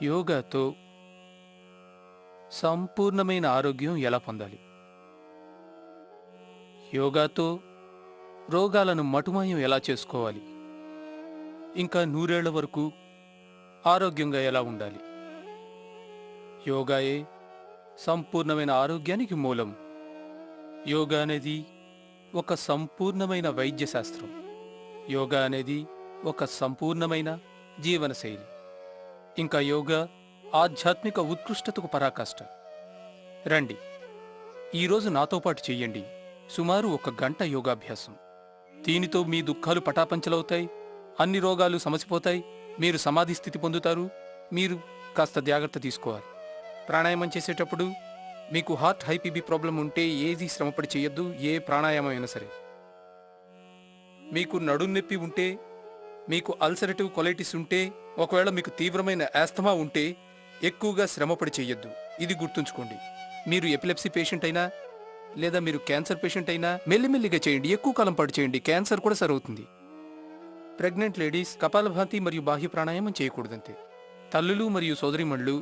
యోగాతో సంపూర్ణమైన ఆరోగ్యం ఎలా పొందాలి? యోగాతో రోగాలను మటుమాయం ఎలా చేసుకోవాలి? ఇంకా నూరేళ్ల వరకు ఆరోగ్యంగా ఎలా ఉండాలి? యోగాయే సంపూర్ణమైన ఆరోగ్యానికి మూలం. యోగా అనేది ఒక సంపూర్ణమైన వైద్య శాస్త్రం. యోగా అనేది ఒక సంపూర్ణమైన జీవనశైలి. ఇంకా యోగా ఆధ్యాత్మిక ఉత్కృష్టతకు పరాకాష్ట. రండి, ఈరోజు నాతో పాటు చెయ్యండి సుమారు 1 గంట యోగాభ్యాసం. దీనితో మీ దుఃఖాలు పటాపంచలవుతాయి, అన్ని రోగాలు సమసిపోతాయి, మీరు సమాధి స్థితి పొందుతారు. మీరు కాస్త జాగ్రత్త తీసుకోవాలి. ప్రాణాయామం చేసేటప్పుడు మీకు హార్ట్ హైపీబీ ప్రాబ్లం ఉంటే ఏది శ్రమపడి చేయొద్దు. ఏ ప్రాణాయామం అయినా సరే. మీకు నడున్నొప్పి ఉంటే, మీకు అల్సరేటివ్ కొలైటిస్ ఉంటే, ఒకవేళ మీకు తీవ్రమైన ఆస్తమా ఉంటే ఎక్కువగా శ్రమపడి చెయ్యొద్దు. ఇది గుర్తుంచుకోండి. మీరు ఎపిలెప్సీ పేషెంట్ అయినా లేదా మీరు క్యాన్సర్ పేషెంట్ అయినా మెల్లిమెల్లిగా చేయండి. ఎక్కువ కాలం పాటు చేయండి, క్యాన్సర్ కూడా సరవుతుంది. ప్రెగ్నెంట్ లేడీస్ కపాలభాతి మరియు బాహ్య ప్రాణాయామం చేయకూడదంతే. తల్లులు మరియు సోదరిమణులు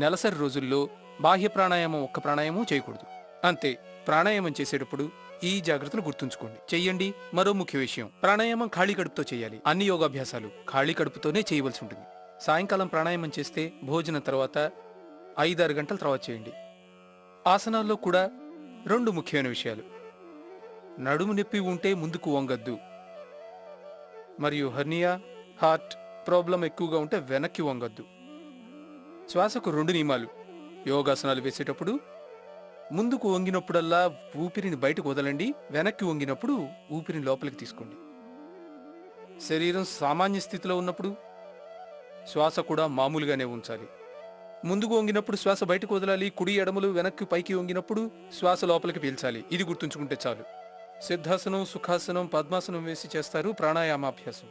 నెలసరి రోజుల్లో బాహ్య ప్రాణాయామం ఒక్క ప్రాణాయామం చేయకూడదు. అంతే. ప్రాణాయామం చేసేటప్పుడు ఈ జాగ్రత్తలు గుర్తుంచుకోండి, చెయ్యండి. మరో ముఖ్య విషయం, ప్రాణాయామం ఖాళీ కడుపుతో చేయాలి. అన్ని యోగాభ్యాసాలు ఖాళీ కడుపుతోనే చేయవలసి ఉంటుంది. సాయంకాలం ప్రాణాయామం చేస్తే భోజనం తర్వాత 5-6 గంటల తర్వాత చేయండి. ఆసనాల్లో కూడా 2 ముఖ్యమైన విషయాలు. నడుము నొప్పి ఉంటే ముందుకు వంగద్దు, మరియు హర్నియా హార్ట్ ప్రాబ్లం ఎక్కువగా ఉంటే వెనక్కి వంగద్దు. శ్వాసకు 2 నియమాలు. యోగాసనాలు వేసేటప్పుడు ముందుకు వంగినప్పుడల్లా ఊపిరిని బయటకు వదలండి, వెనక్కి వంగినప్పుడు ఊపిరిని లోపలికి తీసుకోండి. శరీరం సామాన్య స్థితిలో ఉన్నప్పుడు శ్వాస కూడా మామూలుగానే ఉంచాలి. ముందుకు వంగినప్పుడు శ్వాస బయటకు వదలాలి, కుడి ఎడమలు వెనక్కి పైకి వంగినప్పుడు శ్వాస లోపలికి పీల్చాలి. ఇది గుర్తుంచుకుంటే చాలు. సిద్ధాసనం, సుఖాసనం, పద్మాసనం వేసి చేస్తారు ప్రాణాయామాభ్యాసం.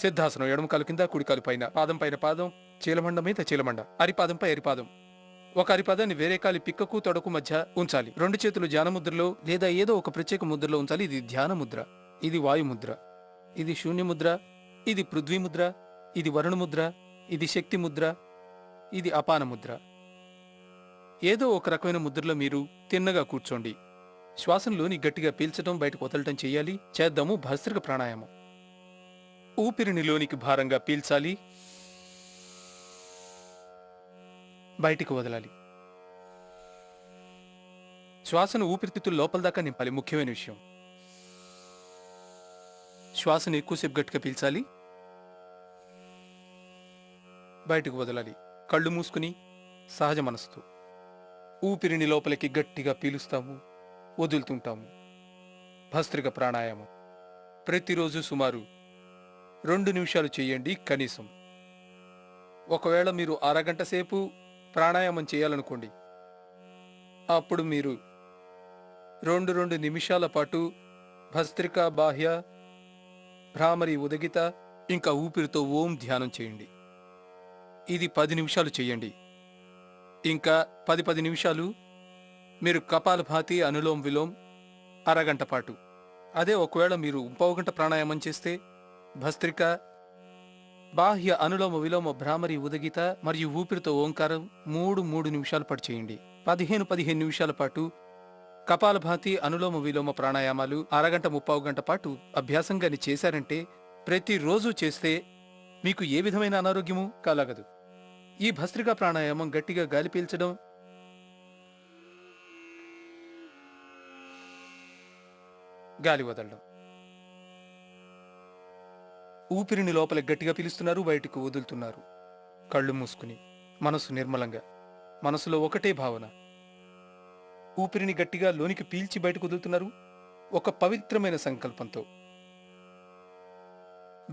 సిద్ధాసనం ఎడమ కాలు కింద, కుడి కాలు పైన, పాదం పైన పాదం, చీలమండ మీద చీలమండ, అరిపాదంపై అరిపాదం. ఒక అరిపాదాన్ని వేరే కాలి పిక్కకు తొడకు మధ్య ఉంచాలి. 2 చేతులు ధ్యానముద్రలో లేదా ఏదో ఒక ప్రత్యేక ముద్రలో ఉంచాలి. ఇది ధ్యాన ముద్ర, ఇది వాయుముద్ర, ఇది శూన్యముద్ర, ఇది పృథ్వీముద్ర, ఇది వరుణముద్ర, ఇది శక్తి ముద్ర, ఇది అపాన ముద్ర. ఏదో ఒక రకమైన ముద్రలో మీరు తిన్నగా కూర్చోండి. శ్వాసంలోని గట్టిగా పీల్చడం, బయటకు వదలటం చేయాలి. చేద్దాము భస్త్రిక ప్రాణాయామం. ఊపిరిని లోనికి భారంగా పీల్చాలి, బయటికి వదలాలి. శ్వాసను ఊపిరితిత్తుల లోపల దాకా నింపాలి. ముఖ్యమైన విషయం, శ్వాసను ఎక్కువసేపు గట్టిగా పీల్చాలి, బయటకు వదలాలి. కళ్ళు మూసుకుని సహజ మనసుతో ఊపిరిని లోపలికి గట్టిగా పీలుస్తాము, వదులుతుంటాము. భస్త్రిక ప్రాణాయామం ప్రతిరోజు సుమారు 2 నిమిషాలు చేయండి కనీసం. ఒకవేళ మీరు అరగంట సేపు ప్రాణాయామం చేయాలనుకోండి, అప్పుడు మీరు 2 నిమిషాల పాటు భస్త్రిక, బాహ్య, భ్రామరి, ఉదగిత ఇంకా ఊపిరితో ఓం ధ్యానం చేయండి. ఇది 10 నిమిషాలు చేయండి. ఇంకా 10 నిమిషాలు మీరు కపాలభాతి, అనులోమ్ విలోమ్ అరగంట పాటు. అదే ఒకవేళ మీరు 1/2 గంట ప్రాణాయామం చేస్తే భస్త్రిక, బాహ్య, అనులోమ విలోమ, భ్రామరి, ఉదగిత మరియు ఊపిరితో ఓంకారం 3 నిమిషాల పాటు చేయండి. 15 నిమిషాల పాటు కపాలభాతి, అనులోమ విలోమ ప్రాణాయామాలు అరగంట, 1/2 గంట పాటు అభ్యాసంగాని చేశారంటే ప్రతిరోజు చేస్తే మీకు ఏ విధమైన అనారోగ్యము కలగదు. ఈ భస్త్రికా ప్రాణాయామం గట్టిగా గాలి పీల్చడం, గాలి వదలడం. ఊపిరిని లోపల గట్టిగా పీలుస్తున్నారు, బయటకు వదులుతున్నారు. కళ్ళు మూసుకుని మనసు నిర్మలంగా, మనసులో ఒకటే భావన. ఊపిరిని గట్టిగా లోనికి పీల్చి బయటకు వదులుతున్నారు ఒక పవిత్రమైన సంకల్పంతో.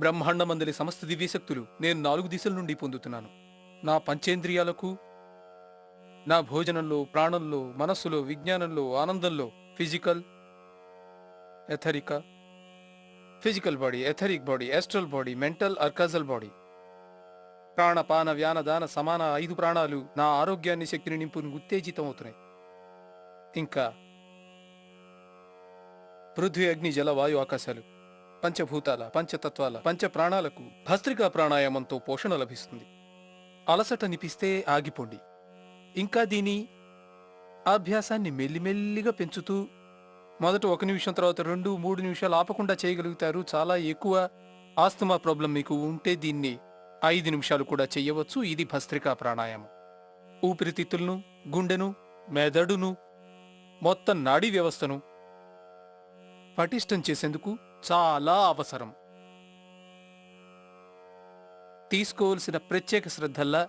బ్రహ్మాండమందలి సమస్త దివ్యశక్తులు నేను 4 దిశల నుండి పొందుతున్నాను. నా పంచేంద్రియాలకు, నా భోజనంలో, ప్రాణంలో, మనస్సులో, విజ్ఞానంలో, ఆనందంలో, physical body, etheric body, astral body, mental అర్కాజల్ బాడీ, ప్రాణపాన వ్యాన దాన సమాన 5 ప్రాణాలు నా ఆరోగ్యాన్ని, శక్తిని నింపుని ఉత్తేజితం అవుతున్నాయి. ఇంకా పృథ్వీ, అగ్ని, జల, వాయు, ఆకాశాలు, పంచభూతాల, పంచతత్వాల, పంచ ప్రాణాలకు భస్త్రికా ప్రాణాయామంతో పోషణ లభిస్తుంది. అలసట అనిపిస్తే ఆగిపోండి. ఇంకా దీని అభ్యాసాన్ని మెల్లిమెల్లిగా పెంచుతూ మొదట 1 నిమిషం, తర్వాత 2, 3 నిమిషాలు ఆపకుండా చేయగలుగుతారు. చాలా ఎక్కువ ఆస్తమా ప్రాబ్లం మీకు ఉంటే దీన్ని 5 నిమిషాలు కూడా చెయ్యవచ్చు. ఇది భస్త్రికా ప్రాణాయామం. ఊపిరితిత్తులను, గుండెను, మెదడును, మొత్తం నాడీ వ్యవస్థను పటిష్టం చేసేందుకు చాలా అవసరం. తీసుకోవలసిన ప్రత్యేక శ్రద్ధల్లా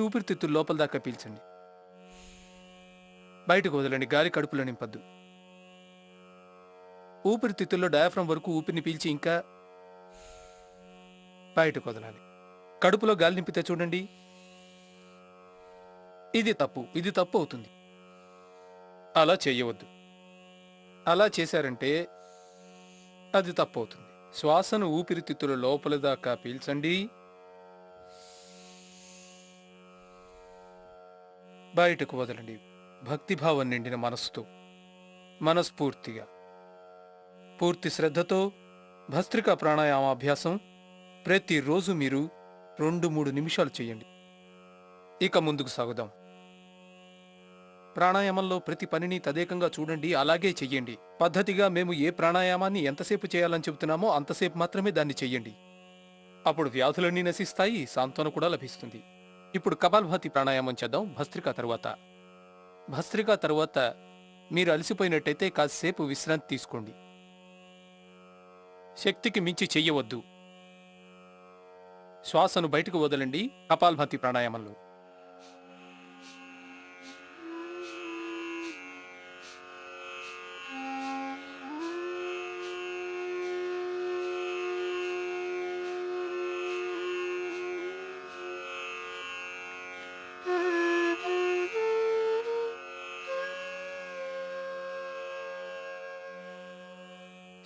ఊపిరితిత్తుల లోపల దాకా పీల్చండి. బయటకు వదలండి. గాలి కడుపులో నింపద్దు. ఊపిరితిత్తుల్లో డయాఫ్రమ్ వరకు ఊపిరిని పీల్చి ఇంకా బయటకు వదలాలి. కడుపులో గాలి నింపితే చూడండి, ఇది తప్పు అవుతుంది. అలా చేయవద్దు. అలా చేశారంటే అది తప్పు అవుతుంది. శ్వాసను ఊపిరితిత్తుల లోపల దాకా పీల్చండి, బయటకు వదలండి. భక్తిభావం నిండిన మనస్సుతో, మనస్ఫూర్తిగా, పూర్తి శ్రద్ధతో భస్త్రికా ప్రాణాయామాభ్యాసం ప్రతిరోజు మీరు 2-3 నిమిషాలు చేయండి. ఇక ముందుకు సాగుదాం. ప్రాణాయామంలో ప్రతి పనిని తదేకంగా చూడండి, అలాగే చెయ్యండి. పద్ధతిగా మేము ఏ ప్రాణాయామాన్ని ఎంతసేపు చేయాలని చెబుతున్నామో అంతసేపు మాత్రమే దాన్ని చెయ్యండి. అప్పుడు వ్యాధులన్నీ నశిస్తాయి, సాంత్వన కూడా లభిస్తుంది. ఇప్పుడు కపాలభాతి ప్రాణాయామం చేద్దాం. భస్త్రికా తరువాత మీరు అలసిపోయినట్టయితే కాసేపు విశ్రాంతి తీసుకోండి. శక్తికి మించి చెయ్యవద్దు. శ్వాసను బయటకు వదలండి. కపాలభాతి ప్రాణాయామంలో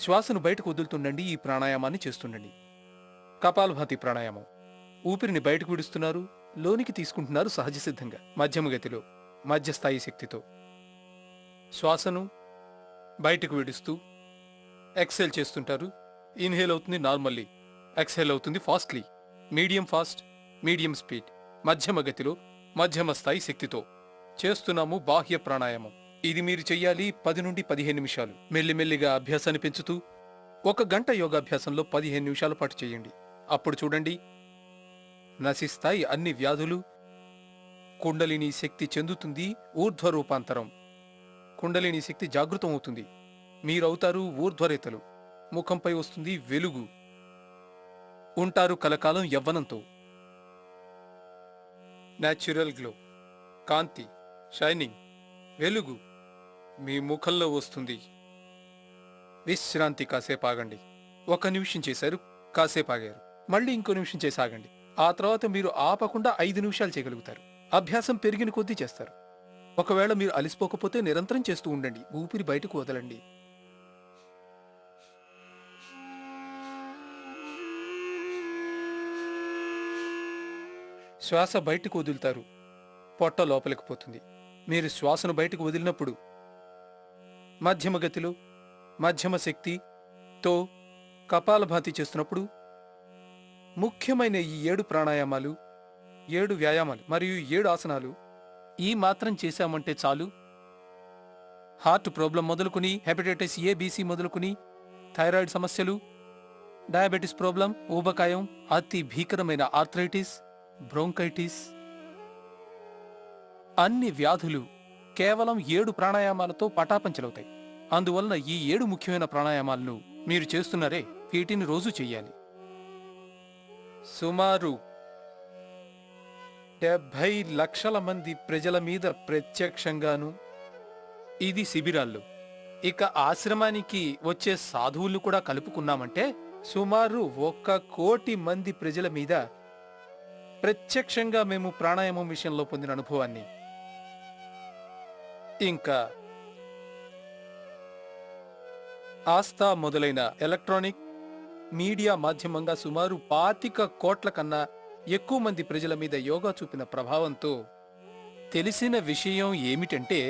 శ్వాసను బయటకు వదులుతుండండి. ఈ ప్రాణాయామాన్ని చేస్తుండండి. కపాలభాతి ప్రాణాయామం. ఊపిరిని బయటకు విడుస్తున్నారు, లోనికి తీసుకుంటున్నారు సహజ సిద్ధంగా, మధ్యమ గతిలో, మధ్యస్థాయి శక్తితో. శ్వాసను బయటకు విడుస్తూ ఎక్సెల్ చేస్తుంటారు. ఇన్హేల్ అవుతుంది నార్మల్లీ, ఎక్సెల్ అవుతుంది fastly, medium fast, medium speed, మధ్యమ గతిలో, మధ్యమ స్థాయి శక్తితో చేస్తున్నాము బాహ్య ప్రాణాయామం. ఇది మీరు చెయ్యాలి 10 నుండి 15 నిమిషాలు. మెల్లిమెల్లిగా అభ్యాసాన్ని పెంచుతూ 1 గంట యోగాభ్యాసంలో 15 నిమిషాల పాటు చేయండి. అప్పుడు చూడండి, నశిస్తాయి అన్ని వ్యాధులు. కుండలిని శక్తి చెందుతుంది ఊర్ధ్వ రూపాంతరం. కుండలిని శక్తి జాగృతం అవుతుంది. మీరవుతారు ఊర్ధ్వరేతలు. ముఖంపై వస్తుంది వెలుగు. ఉంటారు కలకాలం యవ్వనంతో. న్యాచురల్ గ్లో, కాంతి, షైనింగ్, వెలుగు మీ ముఖంలో వస్తుంది. విశ్రాంతి. కాసేపు ఆగండి. 1 నిమిషం చేశారు, కాసేపు ఆగారు, మళ్ళీ ఇంకో నిమిషం చేసి ఆగండి. ఆ తర్వాత మీరు ఆపకుండా 5 నిమిషాలు చేయగలుగుతారు. అభ్యాసం పెరిగిన కొద్దీ చేస్తారు. ఒకవేళ మీరు అలిసిపోకపోతే నిరంతరం చేస్తూ ఉండండి. ఊపిరి బయటకు వదలండి. శ్వాస బయటకు వదులుతారు, పొట్ట లోపలికి పోతుంది. మీరు శ్వాసను బయటకు వదిలినప్పుడు మధ్యమ గతిలో, మధ్యమ శక్తితో కపాలభాతి చేస్తున్నప్పుడు ముఖ్యమైన ఈ 7 ప్రాణాయామాలు, 7 వ్యాయామాలు మరియు 7 ఆసనాలు ఈ మాత్రం చేశామంటే చాలు. హార్ట్ ప్రాబ్లం మొదలుకుని, హెపటైటిస్ ఏ, బీసీ మొదలుకుని, థైరాయిడ్ సమస్యలు, డయాబెటిస్ ప్రాబ్లం, ఊబకాయం, అతి భీకరమైన ఆర్థరైటిస్, బ్రోంకైటిస్, అన్ని వ్యాధులు కేవలం 7 ప్రాణాయామాలతో పటాపంచలవుతాయి. అందువలన ఈ 7 ముఖ్యమైన ప్రాణాయామాలను మీరు చేస్తున్నారే, వీటిని రోజు చెయ్యాలి. సుమారు 70 లక్షల మంది ప్రజల మీద ప్రత్యక్షంగాను, ఇది శిబిరాల్లో. ఇక ఆశ్రమానికి వచ్చే సాధువులు కూడా కలుపుకున్నామంటే సుమారు 1 కోటి మంది ప్రజల మీద ప్రత్యక్షంగా మేము ప్రాణాయామం విషయంలో పొందిన అనుభవాన్ని, ఇంకా ఆస్థా మొదలైన ఎలక్ట్రానిక్ మీడియా మాధ్యమంగా సుమారు 25 కోట్ల కన్నా ఎక్కువ మంది ప్రజల మీద యోగా చూపిన ప్రభావంతో తెలిసిన విషయం ఏమిటంటే,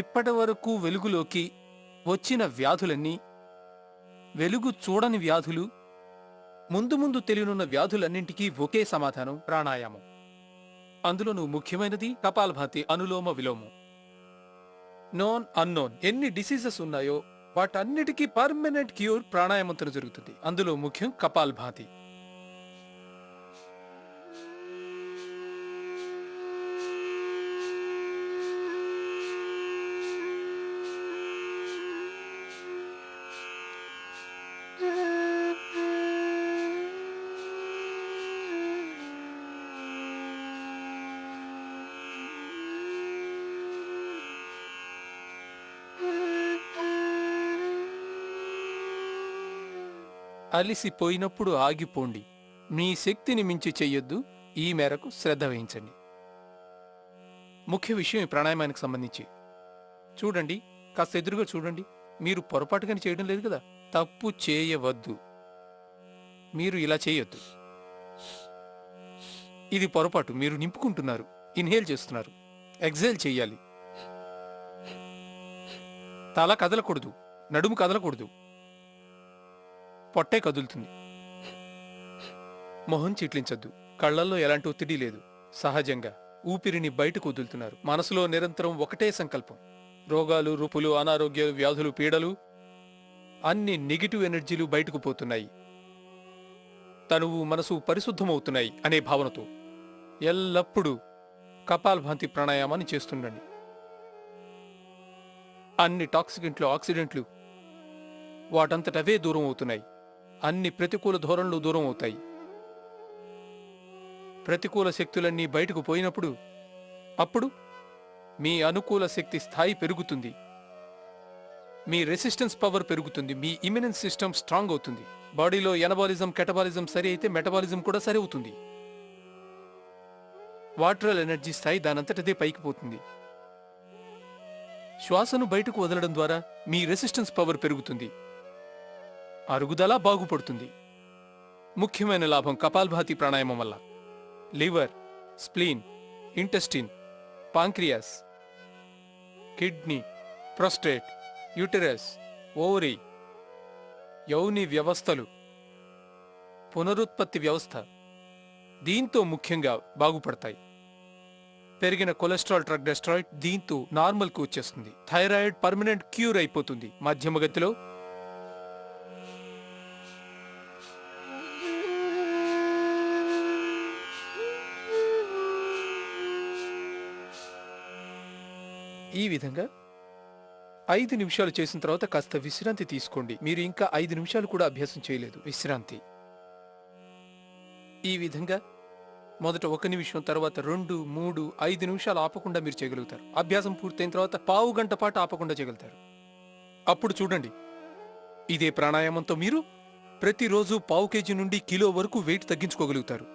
ఇప్పటి వరకు వెలుగులోకి వచ్చిన వ్యాధులన్నీ వెలుగు చూడని వ్యాధులు, ముందు ముందు తెలియనున్న వ్యాధులన్నింటికీ ఒకే సమాధానం ప్రాణాయామం. అందులోనూ ముఖ్యమైనది కపాలభాతి, అనులోమ విలోమం. నోన్ అన్నోన్ ఎన్ని డిసీజెస్ ఉన్నాయో వాటన్నిటికీ పర్మనెంట్ క్యూర్ ప్రాణాయామంతో జరుగుతుంది. అందులో ముఖ్యం కపాలభాతి. అలిసిపోయినప్పుడు ఆగిపోండి. మీ శక్తిని మించి చెయ్యొద్దు. ఈ మేరకు శ్రద్ధ వహించండి. ముఖ్య విషయం ఈ ప్రాణాయామానికి సంబంధించి చూడండి, కాస్త ఎదురుగా చూడండి. మీరు పొరపాటుగాని చేయడం లేదు కదా. తప్పు చేయవద్దు. మీరు ఇలా చేయొద్దు. ఇది పొరపాటు. మీరు నింపుకుంటున్నారు, ఇన్హేల్ చేస్తున్నారు. ఎగ్జేల్ చెయ్యాలి. తల కదలకూడదు, నడుము కదలకూడదు, పొట్టే కదులుతుంది. మొహం చిట్లించద్దు. కళ్లల్లో ఎలాంటి ఒత్తిడి లేదు. సహజంగా ఊపిరిని బయటకు వదులుతున్నారు. మనసులో నిరంతరం ఒకటే సంకల్పం. రోగాలు, రుపులు, అనారోగ్యాలు, వ్యాధులు, పీడలు అన్ని నెగిటివ్ ఎనర్జీలు బయటకు పోతున్నాయి. తనువు, మనసు పరిశుద్ధమవుతున్నాయి అనే భావనతో ఎల్లప్పుడూ కపాలభాతి ప్రాణాయామాన్ని చేస్తుండండి. అన్ని టాక్సికెంట్లు, ఆక్సిడెంట్లు వాటంతటవే దూరం అవుతున్నాయి. అన్ని ప్రతికూల ధోరణులు దూరం అవుతాయి. ప్రతికూల శక్తులన్నీ బయటకు పోయినప్పుడు అప్పుడు మీ అనుకూల శక్తి స్థాయి పెరుగుతుంది. మీ రెసిస్టెన్స్ పవర్ పెరుగుతుంది. మీ ఇమ్యూన్ సిస్టమ్ స్ట్రాంగ్ అవుతుంది. బాడీలో ఎనబాలిజం, కెటబాలిజం సరి అయితే మెటబాలిజం కూడా సరి అవుతుంది. వాటరల్ ఎనర్జీ స్థాయి దానంతటదే పైకి పోతుంది. శ్వాసను బయటకు వదలడం ద్వారా మీ రెసిస్టెన్స్ పవర్ పెరుగుతుంది. అరుగుదల బాగుపడుతుంది. ముఖ్యమైన లాభం కపాలభాతి ప్రాణాయామం వల్ల liver, spleen, intestine, pancreas, kidney, prostate, uterus, ovary, యౌని వ్యవస్థలు, పునరుత్పత్తి వ్యవస్థ దీంతో ముఖ్యంగా బాగుపడతాయి. పెరిగిన కొలెస్ట్రాల్, ట్రైగ్లిసరైడ్ దీంతో నార్మల్కు వచ్చేస్తుంది. థైరాయిడ్ పర్మనెంట్ క్యూర్ అయిపోతుంది. మధ్యమగతిలో ఈ విధంగా 5 నిమిషాలు చేసిన తర్వాత కాస్త విశ్రాంతి తీసుకోండి. మీరు ఇంకా 5 నిమిషాలు కూడా అభ్యాసం చేయలేదు. విశ్రాంతి. ఈ విధంగా మొదట 1 నిమిషం, తర్వాత 2, 3, 5 నిమిషాలు ఆపకుండా మీరు చేయగలుగుతారు. అభ్యాసం పూర్తయిన తర్వాత పావు గంట పాటు ఆపకుండా చేయగలుగుతారు. అప్పుడు చూడండి, ఇదే ప్రాణాయామంతో మీరు ప్రతిరోజు పావు కేజీ నుండి కిలో వరకు వెయిట్ తగ్గించుకోగలుగుతారు.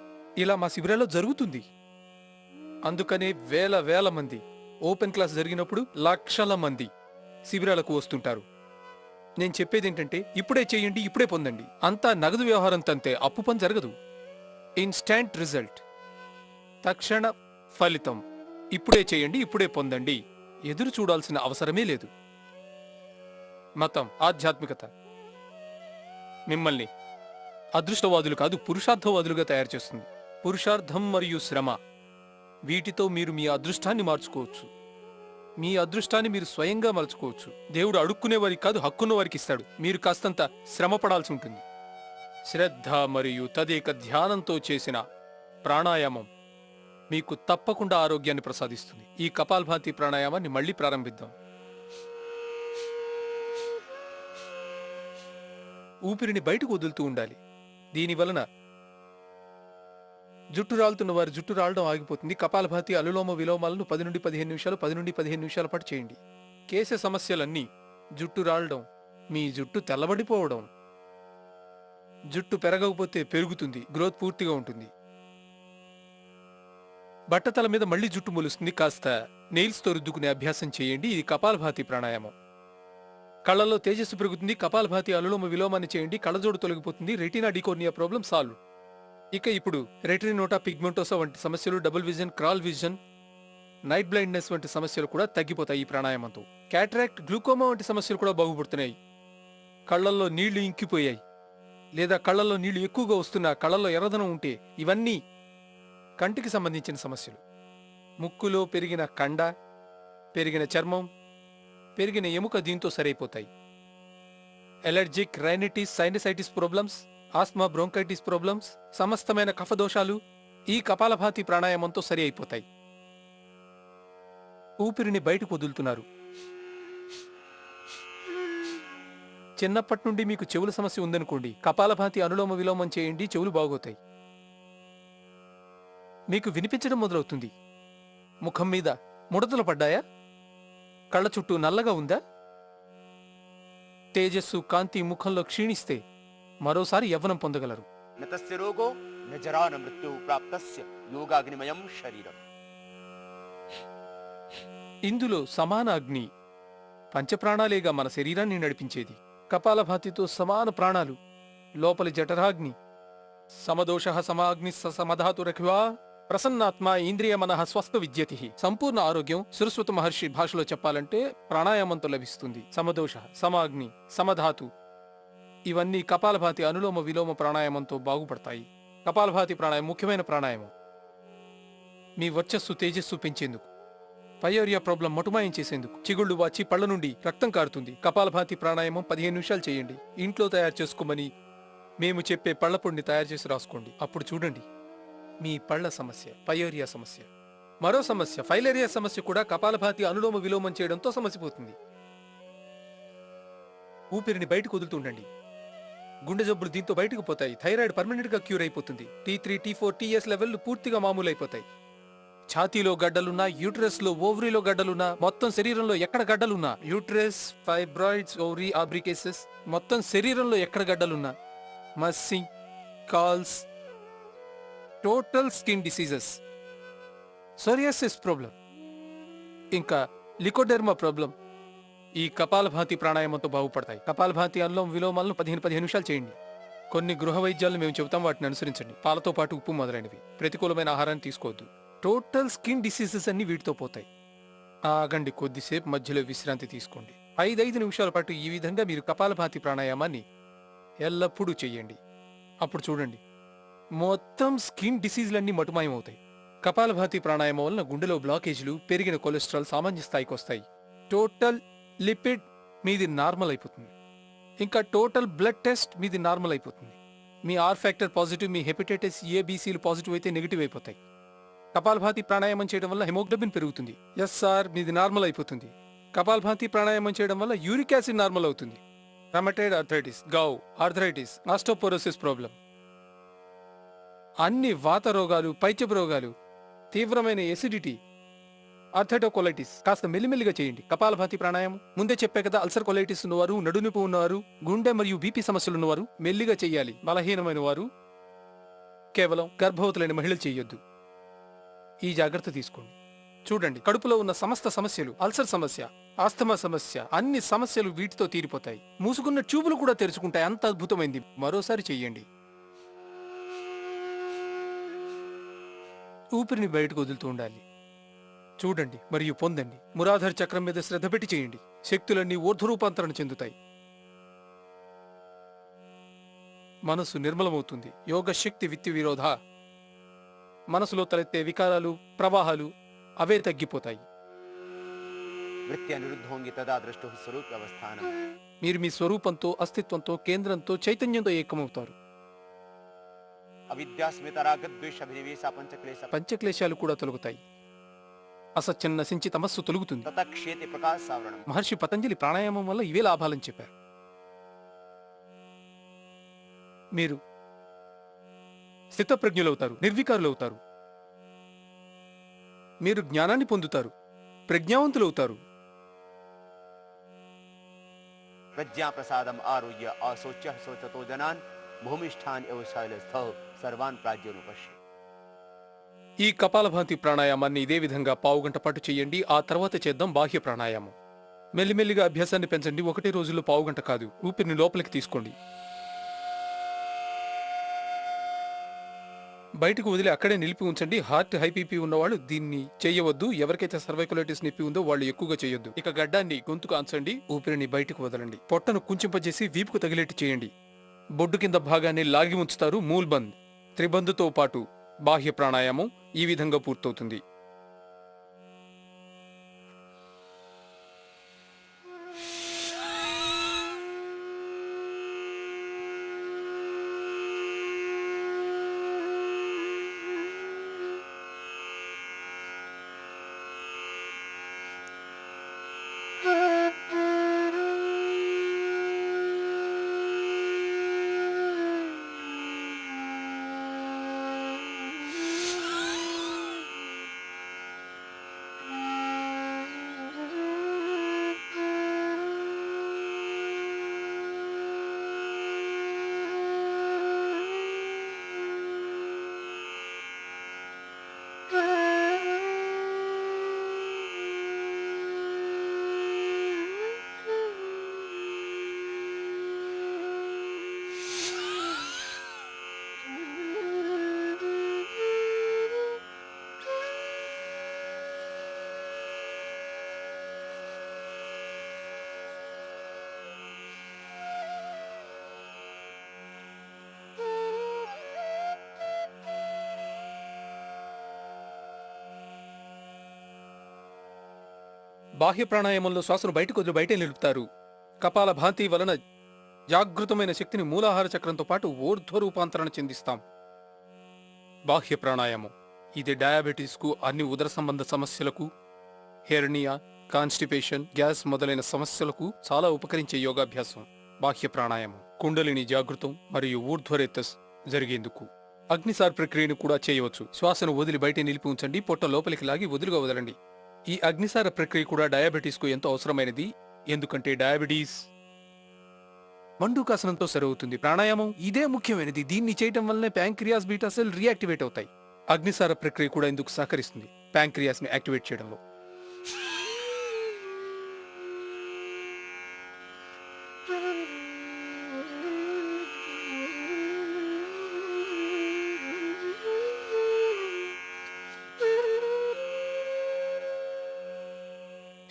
ఇలా మా శిబిరాల్లో జరుగుతుంది. అందుకనే వేల మంది ఓపెన్ క్లాస్ జరిగినప్పుడు లక్షల మంది శిబిరాలకు వస్తుంటారు. నేను చెప్పేది ఏంటంటే, ఇప్పుడే చేయండి, ఇప్పుడే పొందండి. అంతా నగదు వ్యవహారం తంతే, అప్పు పని జరగదు. ఇన్స్టాంట్ రిజల్ట్, తక్షణ ఫలితం. ఇప్పుడే చేయండి, ఇప్పుడే పొందండి. ఎదురు చూడాల్సిన అవసరమే లేదు. మతం, ఆధ్యాత్మికత మిమ్మల్ని అదృష్టవాదులు కాదు, పురుషార్థవాదులుగా తయారు చేస్తుంది. పురుషార్థం మరియు శ్రమ, వీటితో మీరు మీ అదృష్టాన్ని మార్చుకోవచ్చు. మీ అదృష్టాన్ని మీరు స్వయంగా మలుచుకోవచ్చు. దేవుడు అడుక్కునే వారికి కాదు, హక్కున్న వారికి ఇస్తాడు. మీరు కాస్తంత శ్రమ పడాల్సి ఉంటుంది. శ్రద్ధ మరియు తదేక ధ్యానంతో చేసిన ప్రాణాయామం మీకు తప్పకుండా ఆరోగ్యాన్ని ప్రసాదిస్తుంది. ఈ కపాలభాతి ప్రాణాయామాన్ని మళ్ళీ ప్రారంభిద్దాం. ఊపిరిని బయటకు వదులుతూ ఉండాలి. దీనివలన జుట్టు రాలుతున్న వారి జుట్టు రాలడం ఆగిపోతుంది. కపాలభాతి, అనులోమ విలోమాలను 10 నుండి 15 నిమిషాలు, 10 నుండి 15 నిమిషాల పాటు చేయండి. కేశ సమస్యలన్నీ, జుట్టు రాలడం, మీ జుట్టు తెల్లబడిపోవడం, జుట్టు పెరగకపోతే పెరుగుతుంది, గ్రోత్ పూర్తిగా ఉంటుంది. బట్టతల మీద మళ్లీ జుట్టు మొలుస్తుంది. కాస్త నెయిల్స్తో రుద్దుకునే అభ్యాసం చేయండి. ఇది కపాలభాతి ప్రాణాయామం. కళ్లలో తేజస్సు పెరుగుతుంది. కపాలభాతి, అనులోమ విలోమాన్ని చేయండి. కళ్ళజోడు తొలగిపోతుంది. Retina the cornea problem solve. ఇక ఇప్పుడు రెటినోటా పిగ్మెంటోసా వంటి సమస్యలు, డబుల్ విజన్, క్రాల్ విజన్, నైట్ బ్లైండ్నెస్ వంటి సమస్యలు కూడా తగ్గిపోతాయి ఈ ప్రాణాయామంతో. క్యాటరాక్ట్, గ్లూకోమా వంటి సమస్యలు కూడా బాగుపడుతున్నాయి. కళ్లల్లో నీళ్లు ఇంకిపోయాయి. లేదా కళ్ళల్లో నీళ్లు ఎక్కువగా వస్తున్నా, కళ్ళల్లో ఎర్రదనం ఉంటే, ఇవన్నీ కంటికి సంబంధించిన సమస్యలు. ముక్కులో పెరిగిన కండ, పెరిగిన చర్మం, పెరిగిన ఎముక దీంతో సరైపోతాయి. Allergic rhinitis, sinusitis problems, asthma, bronchitis problems, సమస్తమైన కఫదోషాలు ఈ కపాలభాతి ప్రాణాయామంతో సరి అయిపోతాయి. ఊపిరిని బయటకు వదులుతున్నారు. చిన్నప్పటి నుండి మీకు చెవుల సమస్య ఉందనుకోండి, కపాలభాతి అనులోమ విలోమం చేయండి, చెవులు బాగోతాయి. మీకు వినిపించడం మొదలవుతుంది. ముఖం మీద ముడతలు పడ్డాయా? కళ్ళ చుట్టూ నల్లగా ఉందా? తేజస్సు, కాంతి ముఖంలో క్షీణిస్తే మరోసారి యవ్వనం పొందగలరు. నతస్య రోగో న జరా న మృత్యు ప్రాప్తస్య యోగాగ్నిమయం శరీరం. ఇందులో సమాన అగ్ని, పంచప్రాణాలేగా మన శరీరాన్ని నడిపించేది. కపాలభాతితో సమాన ప్రాణాలు. లోపలి జఠరాగ్ని, సమదోష సమాగ్ని సమధాతురఖ్వా ప్రసన్నాత్మ ఇంద్రియ మనః స్వస్థ విద్యతి. సంపూర్ణ ఆరోగ్యం సరస్వత మహర్షి భాషలో చెప్పాలంటే ప్రాణాయామంతో లభిస్తుంది. సమదోష, సమాగ్ని, సమధాతు ఇవన్నీ కపాలభాతి అనులోమ విలోమ ప్రాణాయామంతో బాగుపడతాయి. కపాలభాతి ప్రాణాయామం ముఖ్యమైన ప్రాణాయామం. మీ వర్చస్సు, తేజస్సు పెంచేందుకు, పయోరియా ప్రాబ్లం మటుమాయం చేసేందుకు. చిగుళ్ళు వాచి పళ్ల నుండి రక్తం కారుతుంది. కపాలభాతి ప్రాణాయామం 15 నిమిషాలు చేయండి. ఇంట్లో తయారు చేసుకోమని మేము చెప్పే పళ్ల పొడిని తయారు చేసి రాసుకోండి. అప్పుడు చూడండి, మీ పళ్ల సమస్య, పయోరియా సమస్య, మరో సమస్య ఫైలేరియా సమస్య కూడా కపాలభాతి అనులోమ విలోమం చేయడంతో సమసిపోతుంది. ఊపిరిని బయటకు వదులుతుండండి. గుండె జబ్బులు దీంతో బయటకు పోతాయి. థైరాయిడ్ పర్మనెంట్ గా క్యూర్ అయిపోతుంది. T3, T4, TS లెవెల్లు పూర్తిగా మామూలు అయిపోతాయి. ఛాతీలో గడ్డలున్నా, యూట్రస్ లో, ఓవరీలో గడ్డలున్నా, మొత్తం శరీరంలో ఎక్కడ గడ్డలున్నా, యూట్రస్, ఫైబ్రాయిడ్స్, ఓవరీ, ఆబ్రికేసెస్, మొత్తం శరీరంలో ఎక్కడ గడ్డలున్నా, మస్సి, కాల్స్, total skin diseases, psoriasis problem, ఇంకా లికోడెర్మా ప్రాబ్లం ఈ కపాలభాతి ప్రాణాయామంతో బాగుపడతాయి. కపాలభాతి అనులోమ విలోమాలను 15 నిమిషాలు చేయండి. కొన్ని గృహ వైద్యాలను మేము చెబుతాం, వాటిని అనుసరించండి. పాలతో పాటు ఉప్పు మొదలైనవి. ప్రతికూలమైన ఆహారాన్ని తీసుకోవద్దు. టోటల్ స్కిన్ డిసీజెస్ అన్ని వీటితో పోతాయి. ఆగండి, కొద్దిసేపు మధ్యలో విశ్రాంతి తీసుకోండి. 5 నిమిషాల పాటు ఈ విధంగా మీరు కపాలభాతి ప్రాణాయామాన్ని ఎల్లప్పుడూ చెయ్యండి. అప్పుడు చూడండి, మొత్తం స్కిన్ డిసీజులన్నీ మటుమాయమవుతాయి. కపాలభాతి ప్రాణాయామం వలన గుండెలో బ్లాకేజీలు, పెరిగిన కొలెస్ట్రాల్ సామాన్య స్థాయికి వస్తాయి. టోటల్ లిపిడ్ మీది నార్మల్ అయిపోతుంది. ఇంకా టోటల్ బ్లడ్ టెస్ట్ మీది నార్మల్ అయిపోతుంది. మీ ఆర్ ఫ్యాక్టర్ పాజిటివ్, మీ హెపటైటిస్ ఏ, బీసీలు పాజిటివ్ అయితే నెగిటివ్ అయిపోతాయి. కపాలభాతి ప్రాణాయామం చేయడం వల్ల హిమోగ్లోబిన్ పెరుగుతుంది. ఎస్ఆర్ మీది నార్మల్ అయిపోతుంది. కపాలభాతి ప్రాణాయామం చేయడం వల్ల యూరిక్ యాసిడ్ నార్మల్ అవుతుంది. రమటైడ్ ఆర్థరైటిస్, గౌ ఆర్థరైటిస్, ఆస్టోపోరోసిస్ ప్రాబ్లం, అన్ని వాత రోగాలు, పైత్యపు రోగాలు, తీవ్రమైన ఎసిడిటీ, ఆర్థైటోకోలైటిస్ కాస్త మెల్లిమెల్లిగా చేయండి. కపాలభాతి ప్రాణాయామం ముందే చెప్పే కదా, అల్సర్ కొలైటిస్ ఉన్నవారు, నడునొప్పి ఉన్నవారు, గుండె మరియు బీపీ సమస్యలు ఉన్నవారు మెల్లిగా చెయ్యాలి. బలహీనమైన వారు, కేవలం గర్భవతులైన మహిళలు చేయొద్దు. ఈ జాగ్రత్త తీసుకోండి. చూడండి, కడుపులో ఉన్న సమస్త సమస్యలు, అల్సర్ సమస్య, ఆస్తమా సమస్య, అన్ని సమస్యలు వీటితో తీరిపోతాయి. మూసుకున్న ట్యూబులు కూడా తెరుచుకుంటాయి. అంత అద్భుతమైంది. మరోసారి చెయ్యండి. ఊపిరిని బయటకు వదులుతూ ఉండాలి. చూడండి మరియు పొందండి. మురాధర్ చక్రం మీద శ్రద్ధ పెట్టి చేయండి. శక్తులన్నీ ఊర్ధ్వరూపాంతరణ చెందుతాయి. మనసు నిర్మలమవుతుంది. యోగ శక్తి విత్తి విరోధ. మనసులో తలెత్తే వికారాలు, ప్రవాహాలు అవే తగ్గిపోతాయి. మీరు మీ స్వరూపంతో, అస్తిత్వంతో, కేంద్రంతో, చైతన్యంతో ఏకమవుతారు. పంచక్లేశాలు కూడా తొలగుతాయి. అసత్యం నశించి తమస్సు తొలుగుతుంది. మహర్షి పతంజలి ప్రాణాయామం వల్ల ఇవే లాభాలని చెప్పారు. మీరు స్థితప్రజ్ఞులవుతారు, నిర్వికారులవుతారు. మీరు జ్ఞానాన్ని పొందుతారు, ప్రజ్ఞావంతులవుతారు. ప్రజ్ఞాప్రసాదం ఆరుహ్య అశోచ్య శోచతో జనాన్ భూమిష్ఠాన్ ఎవ శైలస్థః సర్వాన్ ప్రాజ్ఞోపశ్య. ఈ కపాలభాతి ప్రాణాయామాన్ని ఇదే విధంగా పావుగంట పాటు చేయండి. ఆ తర్వాత చేద్దాం బాహ్య ప్రాణాయామం. మెల్లిమెల్లిగా అభ్యాసాన్ని పెంచండి. ఒకటే రోజుల్లో పావుగంట కాదు. ఊపిరిని లోపలికి తీసుకోండి, బయటకు వదిలి అక్కడే నిలిపి ఉంచండి. హార్ట్, హైపీపీ ఉన్నవాళ్ళు దీన్ని చేయవద్దు. ఎవరికైతే సర్వైకులైటిస్ నొప్పి ఉందో వాళ్ళు ఎక్కువగా చేయొద్దు. ఇక గడ్డాన్ని గొంతుకు ఆంచండి. ఊపిరిని బయటకు వదలండి. పొట్టను కుంచింపజేసి వీపుకు తగిలేట్టు చేయండి. బొడ్డు కింద భాగాన్ని లాగి ఉంచుతారు. మూల్బంద్, త్రిబంధుతో పాటు బాహ్య ప్రాణాయామం ఈ విధంగా పూర్తవుతుంది. బాహ్య ప్రాణాయామంలో శ్వాసను బయటకు వదిలి బయటే నిలుపుతారు. కపాల భాతి వలన జాగృతమైన శక్తిని మూలాహార చక్రంతో పాటు ఊర్ధ్వ రూపాంతరణ చెందిస్తాం. బాహ్య ప్రాణాయామం ఇది డయాబెటీస్కు, అన్ని ఉదర సంబంధ సమస్యలకు, హెర్నియా, కాన్స్టిపేషన్, గ్యాస్ మొదలైన సమస్యలకు చాలా ఉపకరించే యోగాభ్యాసం. బాహ్య ప్రాణాయామం కుండలిని జాగృతం మరియు ఊర్ధ్వరేతస్ జరిగేందుకు. అగ్నిసార్ ప్రక్రియను కూడా చేయవచ్చు. శ్వాసను వదిలి బయటే నిలిపి ఉంచండి. పొట్ట లోపలికి లాగి వదులుగా వదలండి. ఈ అగ్నిసార ప్రక్రియ కూడా డయాబెటీస్కు ఎంతో అవసరమైనది. ఎందుకంటే డయాబెటీస్ మండూకాసనంతో సరవుతుంది. ప్రాణాయామం ఇదే ముఖ్యమైనది. దీన్ని చేయటం వల్లనే ప్యాంక్రియాస్, బీటా సెల్ రియాక్టివేట్ అవుతాయి. అగ్నిసార ప్రక్రియ కూడా ఇందుకు సహకరిస్తుంది, ప్యాంక్రియాస్ ని యాక్టివేట్ చేయడంలో.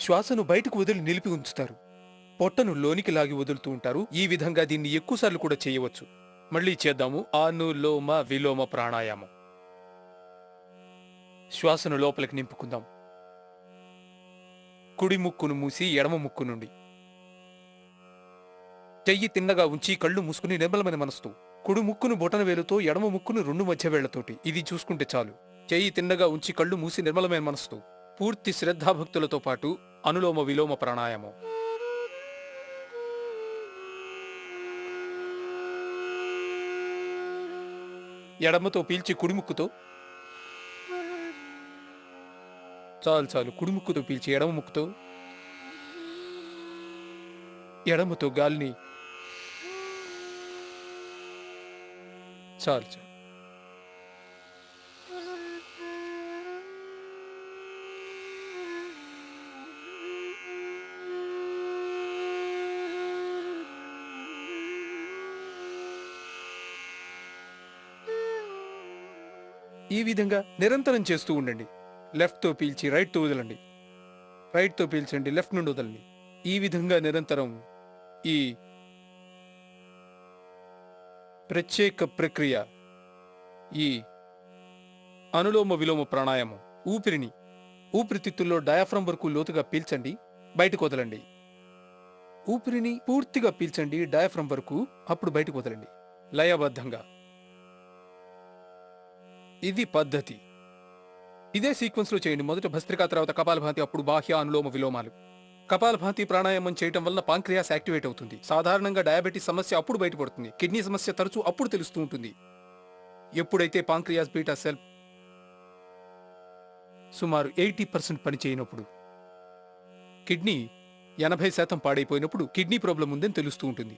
శ్వాసను బయటకు వదిలి నిలిపి ఉంచుతారు. పొట్టను లోనికి లాగి వదులుతూ ఉంటారు. ఈ విధంగా దీన్ని ఎక్కువసార్లు కూడా చేయవచ్చు. మళ్ళీ చేద్దాము. అనులోమ విలోమ ప్రాణాయామం. శ్వాసను లోపలికి నింపుకుందాం. కుడి ముక్కును మూసి ఎడమ ముక్కు నుండి. చెయ్యి తిన్నగా ఉంచి కళ్ళు మూసుకుని నిర్మలమైన మనసుతో కుడి ముక్కును బొటన వేలుతో, ఎడమ ముక్కును 2 మధ్య వేళ్లతోటి. ఇది చూసుకుంటే చాలు. చెయ్యి తిన్నగా ఉంచి కళ్ళు మూసి నిర్మలమైన మనసుతో పూర్తి శ్రద్ధాభక్తులతో పాటు అనులోమ విలోమ ప్రాణాయామం. ఎడమతో పీల్చి కుడిముక్కుతో, చాలు చాలు, కుడిముక్కుతో పీల్చి ఎడమ ముక్కుతో, ఎడమతో గాలిని, చాలు చాలు. ఈ విధంగా నిరంతరం చేస్తూ ఉండండి. లెఫ్ట్ తో పీల్చి రైట్ తో వదలండి, రైట్ తో పీల్చండి, లెఫ్ట్ నుండి వదలండి. ఈ విధంగా నిరంతరం ఈ ప్రత్యేక ప్రక్రియ, ఈ అనులోమ విలోమ ప్రాణాయామం, ఊపిరిని ఊపిరితిత్తుల్లో డయాఫ్రమ్ వరకు లోతుగా పీల్చండి, బయటకు వదలండి. ఊపిరిని పూర్తిగా పీల్చండి డయాఫ్రమ్ వరకు, అప్పుడు బయటకు వదలండి లయబద్ధంగా. ఇది పద్ధతి. ఇదే సీక్వెన్స్ లో చేయండి. మొదట భస్త్రికా, తర్వాత కపాలభాతి, అప్పుడు బాహ్య అనులోమ విలోమాలు. కపాలభాతి ప్రాణాయామం చేయటం వల్ల పాంక్రియాస్ యాక్టివేట్ అవుతుంది. సాధారణంగా డయాబెటీస్ సమస్య అప్పుడు బయటపడుతుంది. కిడ్నీ సమస్య తరచూ అప్పుడు తెలుస్తూ ఉంటుంది. ఎప్పుడైతే పాంక్రియాస్, బీటా సెల్ సుమారు 80% పనిచేయనప్పుడు, కిడ్నీ 80% పాడైపోయినప్పుడు కిడ్నీ ప్రాబ్లం ఉందని తెలుస్తూ ఉంటుంది.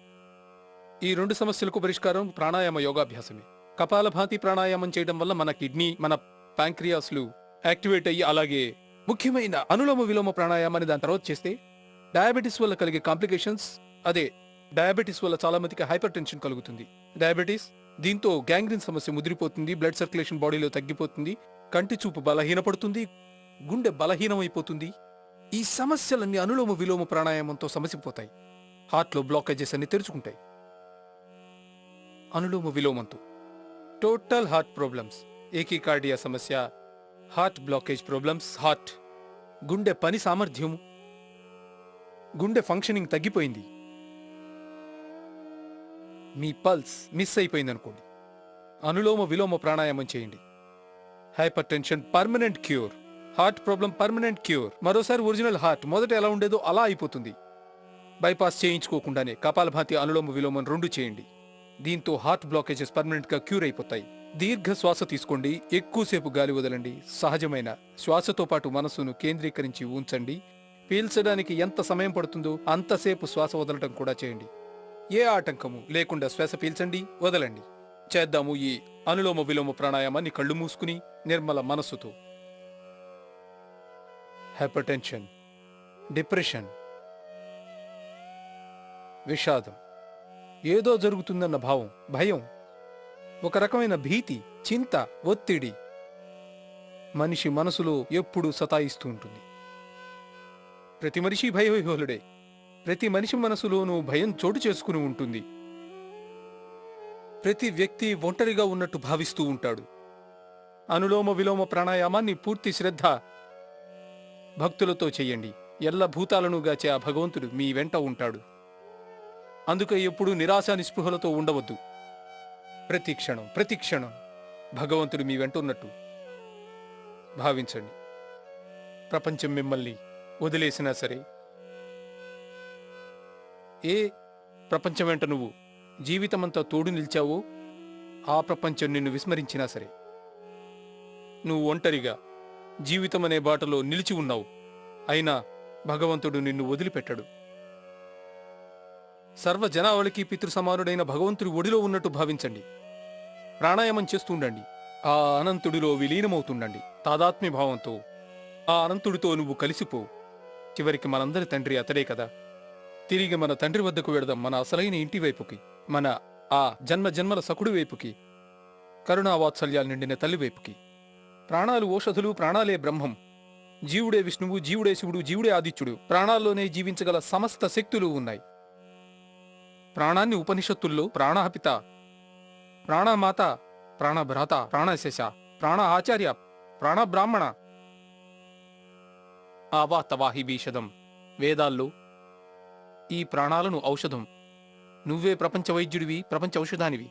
ఈ 2 సమస్యలకు పరిష్కారం ప్రాణాయామ యోగాభ్యాసమే. కపాలభాతి ప్రాణాయామం చేయడం వల్ల మన కిడ్నీ, మన ప్యాంక్రియాస్లు యాక్టివేట్ అయ్యి, అలాగే ముఖ్యమైన అనులోమ విలోమ ప్రాణాయామాన్ని దాని తర్వాత చేస్తే డయాబెటీస్ వల్ల కలిగే కాంప్లికేషన్స్, అదే డయాబెటీస్ వల్ల చాలా మందికి హైపర్ టెన్షన్ కలుగుతుంది. డయాబెటీస్, దీంతో గ్యాంగ్రీన్ సమస్య ముదిరిపోతుంది, బ్లడ్ సర్క్యులేషన్ బాడీలో తగ్గిపోతుంది, కంటి చూపు బలహీనపడుతుంది, గుండె బలహీనమైపోతుంది. ఈ సమస్యలన్నీ అనులోమ విలోమ ప్రాణాయామంతో సమసిపోతాయి. హార్ట్లో బ్లాకేజెస్ అన్ని తెరుచుకుంటాయి. అనులోమ విలోమంతో టోటల్ హార్ట్ ప్రాబ్లమ్స్, ఏకీకార్డియా సమస్య, హార్ట్ బ్లాకేజ్ ప్రాబ్లమ్స్, హార్ట్ గుండె పని సామర్థ్యం, గుండె ఫంక్షనింగ్ తగ్గిపోయింది, మీ పల్స్ మిస్ అయిపోయింది అనుకోండి, అనులోమ విలోమ ప్రాణాయామం చేయండి. Hyper tension permanent cure, heart problem permanent cure. మరోసారి ఒరిజినల్ హార్ట్ మొదట ఎలా ఉండేదో అలా అయిపోతుంది. బైపాస్ చేయించుకోకుండానే కపాలభాతి అనులోమ విలోమం 2 చేయండి. దీంతో హార్ట్ బ్లాకేజెస్ పర్మనెంట్ గా క్యూర్ అయిపోతాయి. దీర్ఘ శ్వాస తీసుకోండి, ఎక్కువసేపు గాలి వదలండి. సహజమైన శ్వాసతో పాటు మనసును కేంద్రీకరించి ఉంచండి. పీల్చడానికి ఎంత సమయం పడుతుందో అంతసేపు శ్వాస వదలటం కూడా చేయండి. ఏ ఆటంకము లేకుండా శ్వాస పీల్చండి, వదలండి. చేద్దాము ఈ అనులోమ విలోమ ప్రాణాయామాన్ని కళ్ళు మూసుకుని నిర్మల మనస్సుతో. హైపర్ టెన్షన్, డిప్రెషన్, విషాదం, ఏదో జరుగుతుందన్న భావం, భయం, ఒక రకమైన భీతి, చింత, ఒత్తిడి మనిషి మనసులో ఎప్పుడూ సతాయిస్తూ ఉంటుంది. ప్రతి మనిషి భయవిహ్వలుడే. ప్రతి మనిషి మనసులోనూ భయం చోటు చేసుకుని ఉంటుంది. ప్రతి వ్యక్తి ఒంటరిగా ఉన్నట్టు భావిస్తూ ఉంటాడు. అనులోమ విలోమ ప్రాణాయామాన్ని పూర్తి శ్రద్ధ భక్తులతో చెయ్యండి. ఎల్ల భూతాలను గాచే ఆ భగవంతుడు మీ వెంట ఉంటాడు. అందుకే ఎప్పుడూ నిరాశ నిస్పృహలతో ఉండవద్దు. ప్రతి క్షణం భగవంతుడు మీ వెంట ఉన్నట్టు భావించండి. ప్రపంచం మిమ్మల్ని వదిలేసినా సరే, ఏ ప్రపంచం వెంట నువ్వు జీవితమంతా తోడు నిలిచావో ఆ ప్రపంచం నిన్ను విస్మరించినా సరే, నువ్వు ఒంటరిగా జీవితం అనే బాటలో నిలిచి ఉన్నావు. అయినా భగవంతుడు నిన్ను వదిలిపెట్టడు. సర్వ జనావళికి పితృ సమానుడైన భగవంతుడి ఒడిలో ఉన్నట్టు భావించండి. ప్రాణాయామం చేస్తుండండి. ఆ అనంతుడిలో విలీనమవుతుండండి. తాదాత్మ్య భావంతో ఆ అనంతుడితో నువ్వు కలిసిపో. చివరికి మనందరి తండ్రి అతడే కదా. తిరిగి మన తండ్రి వద్దకు వెడదాం, మన అసలైన ఇంటి వైపుకి, మన ఆ జన్మ జన్మల సకుడి వైపుకి, కరుణావాత్సల్యాలు నిండిన తల్లి వైపుకి. ప్రాణాలు ఓషధులు, ప్రాణాలే బ్రహ్మం. జీవుడే విష్ణువు, జీవుడే శివుడు, జీవుడే ఆదిత్యుడు. ప్రాణాల్లోనే జీవించగల సమస్త శక్తులు ఉన్నాయి. ప్రాణాన్ని ఉపనిషత్తుల్లో ప్రాణపిత, ప్రాణమాత, ప్రాణభ్రాత, ప్రాణశేష, ప్రాణ ఆచార్య, ప్రాణబ్రాహ్మణ, ఆవా తవాహి భీషదం. వేదాల్లో ఈ ప్రాణాలను ఔషధం, నువ్వే ప్రపంచ వైద్యుడివి, ప్రపంచ ఔషధానివి.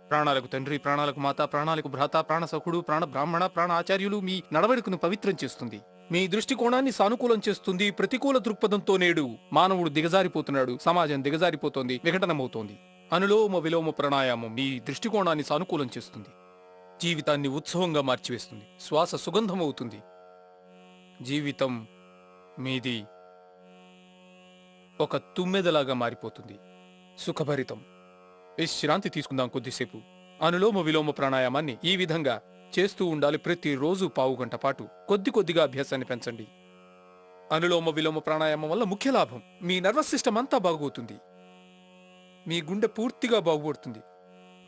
ప్రాణాలకు తండ్రి, ప్రాణాలకు మాత, ప్రాణాలకు భ్రాత, ప్రాణసఖుడు, ప్రాణ బ్రాహ్మణ, ప్రాణ ఆచార్యులు మీ నడవడికను పవిత్రం చేస్తుంది. మీ దృష్టికోణాన్ని సానుకూలం చేస్తుంది. ప్రతికూల దృక్పథంతో నేడు మానవుడు దిగజారిపోతున్నాడు. సమాజం దిగజారిపోతోంది, విఘటనమవుతోంది. అనులోమ విలోమ ప్రాణాయామం మీ దృష్టికోణాన్ని సానుకూలం చేస్తుంది. జీవితాన్ని ఉత్సవంగా మార్చివేస్తుంది. శ్వాస సుగంధమవుతుంది. జీవితం మీది ఒక తుమ్మెదలాగా మారిపోతుంది. సుఖభరితం. విశ్రాంతి తీసుకుందాం కొద్దిసేపు. అనులోమ విలోమ ప్రాణాయామాన్ని ఈ విధంగా చేస్తూ ఉండాలి. ప్రతిరోజు పావుగంట పాటు కొద్దిగా అభ్యాసాన్ని పెంచండి. అనులోమ విలోమ ప్రాణాయామం వల్ల ముఖ్య లాభం, మీ నర్వస్ సిస్టమ్ అంతా బాగుపోతుంది. మీ గుండె పూర్తిగా బాగుపడుతుంది.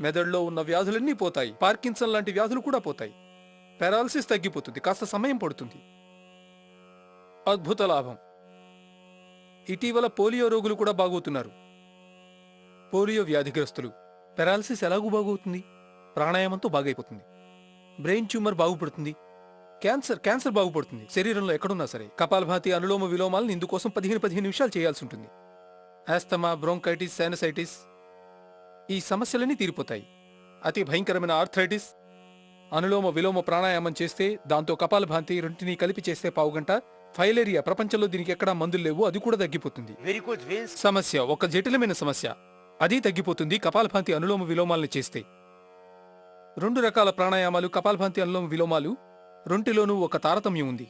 మెదడులో ఉన్న వ్యాధులన్నీ పోతాయి. పార్కిన్సన్ లాంటి వ్యాధులు కూడా పోతాయి. పారాలసిస్ తగ్గిపోతుంది. కాస్త సమయం పడుతుంది. అద్భుత లాభం. ఇటీవల పోలియో రోగులు కూడా బాగవుతున్నారు. పోలియో వ్యాధిగ్రస్తులు. పారాలసిస్ ఎలాగూ బాగవుతుంది? ప్రాణాయామంతో బాగైపోతుంది. బ్రెయిన్ ట్యూమర్ బాగుపడుతుంది. క్యాన్సర్ బాగుపడుతుంది. శరీరంలో ఎక్కడున్నా సరే. కపాలభాతి అనులోమ విలోమాలను ఇందుకోసం 15 నిమిషాలు చేయాల్సి ఉంటుంది. ఆస్తమా, బ్రోంకైటిస్, సైనసైటిస్ ఈ సమస్యలన్నీ తీరిపోతాయి. అతి భయంకరమైన ఆర్థరైటిస్ అనులోమ విలోమ ప్రాణాయామం చేస్తే, దాంతో కపాలభాతి రెంటిని కలిపి చేస్తే పావుగంట, ఫైలేరియా, ప్రపంచంలో దీనికి ఎక్కడా మందులు లేవు, అది కూడా తగ్గిపోతుంది. సమస్య, ఒక జటిలమైన సమస్య, అది తగ్గిపోతుంది కపాలభాతి అనులోమ విలోమాలను చేస్తే. 2 రకాల ప్రాణాయామాలు, కపాలభాతి అనులోమ విలోమాలు, రెంటిలోనూ ఒక తారతమ్యం ఉంది.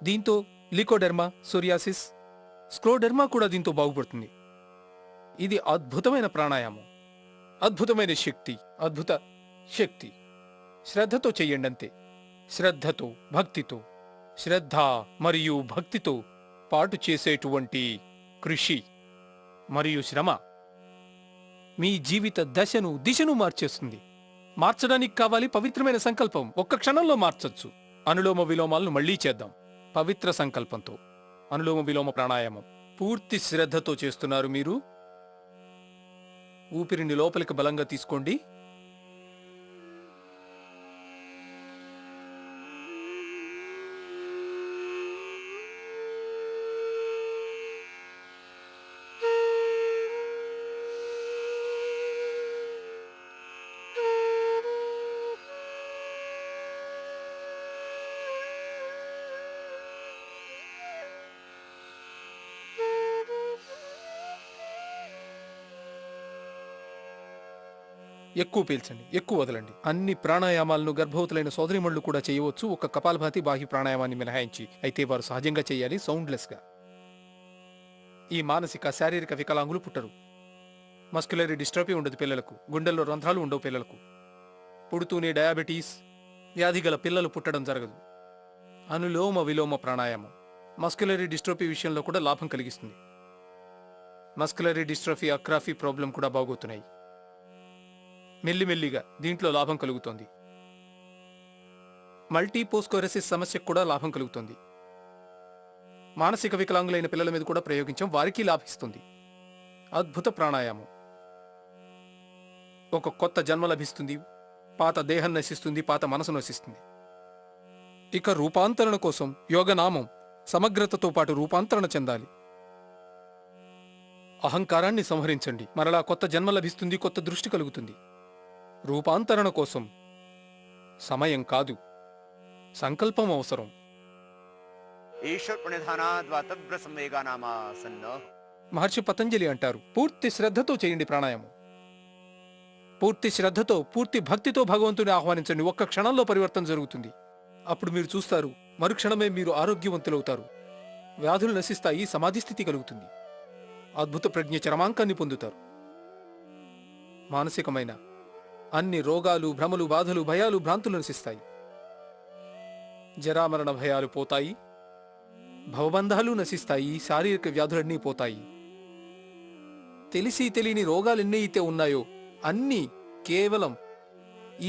దీంతో లికోడెర్మా, సోరియాసిస్, స్క్రోడెర్మా కూడా దీంతో బాగుపడుతుంది. ఇది అద్భుతమైన ప్రాణాయామం, అద్భుతమైన శక్తి, అద్భుత శక్తి. శ్రద్ధతో చెయ్యండి అంతే. శ్రద్ధతో, భక్తితో, శ్రద్ధ మరియు భక్తితో పాటు చేసేటువంటి కృషి మరియు శ్రమ మీ జీవిత దిశను మార్చేస్తుంది. మార్చడానికి కావాలి పవిత్రమైన సంకల్పం. ఒక్క క్షణంలో మార్చొచ్చు. అనులోమ విలోమాలను మళ్లీ చేద్దాం. పవిత్ర సంకల్పంతో అనులోమ విలోమ ప్రాణాయామం పూర్తి శ్రద్ధతో చేస్తున్నారు మీరు. ఊపిరిని లోపలికి బలంగా తీసుకోండి. ఎక్కువ పీల్చండి, ఎక్కువ వదలండి. అన్ని ప్రాణాయామాలను గర్భవతులైన సోదరిమణులు కూడా చేయవచ్చు, ఒక కపాలభాతి బాహ్య ప్రాణాయామాన్ని మినహాయించి. అయితే వారు సహజంగా చేయాలి, సౌండ్లెస్గా. ఈ మానసిక శారీరక వికలాంగులు పుట్టరు. మస్క్యులరీ డిస్ట్రోఫీ ఉండదు పిల్లలకు, గుండెల్లో రంధ్రాలు ఉండవు పిల్లలకు, పుడుతూనే డయాబెటీస్ వ్యాధి గల పిల్లలు పుట్టడం జరగదు. అనులోమ విలోమ ప్రాణాయామం మస్క్యులరీ డిస్ట్రోఫీ విషయంలో కూడా లాభం కలిగిస్తుంది. మస్క్యులరీ డిస్ట్రోఫీ అక్రాఫీ ప్రాబ్లం కూడా బాగోతున్నాయి. మెల్లిమెల్లిగా దీంట్లో లాభం కలుగుతోంది. మల్టీపోస్కోరెసిస్ సమస్యకు కూడా లాభం కలుగుతోంది. మానసిక వికలాంగులైన పిల్లల మీద కూడా ప్రయోగించాం, వారికి లాభిస్తుంది. అద్భుత ప్రాణాయామం. ఒక కొత్త జన్మ లభిస్తుంది, పాత దేహం నశిస్తుంది, పాత మనసు నశిస్తుంది. ఇక రూపాంతరణ కోసం యోగనామం సమగ్రతతో పాటు రూపాంతరణ చెందాలి. అహంకారాన్ని సంహరించండి, మరలా కొత్త జన్మ లభిస్తుంది, కొత్త దృష్టి కలుగుతుంది. రూపాంతరణ కోసం సమయం కాదు, సంకల్పం అవసరం. ఈశ్వర్ ప్రణిధానాద్వాతవ్ర సంవేగానామాసన్న. మహర్షి పతంజలి అంటారు, పూర్తి శ్రద్ధతో చేయండి ప్రాణాయామం. పూర్తి శ్రద్ధతో, పూర్తి భక్తితో భగవంతుని ఆహ్వానించండి. ఒక్క క్షణంలో పరివర్తన జరుగుతుంది. అప్పుడు మీరు చూస్తారు, మరుక్షణమే మీరు ఆరోగ్యవంతులవుతారు. వ్యాధులు నశిస్తాయి, సమాధి స్థితి కలుగుతుంది. అద్భుత ప్రజ్ఞ చరమాంకాన్ని పొందుతారు. మానసికమైన అన్ని రోగాలు, భ్రమలు, బాధలు, భయాలు, భ్రాంతులు నశిస్తాయి. జరామరణ భయాలు పోతాయి, భవబంధాలు నశిస్తాయి, శారీరక వ్యాధులన్నీ పోతాయి. తెలిసి తెలియని రోగాలెన్ని అయితే ఉన్నాయో అన్నీ కేవలం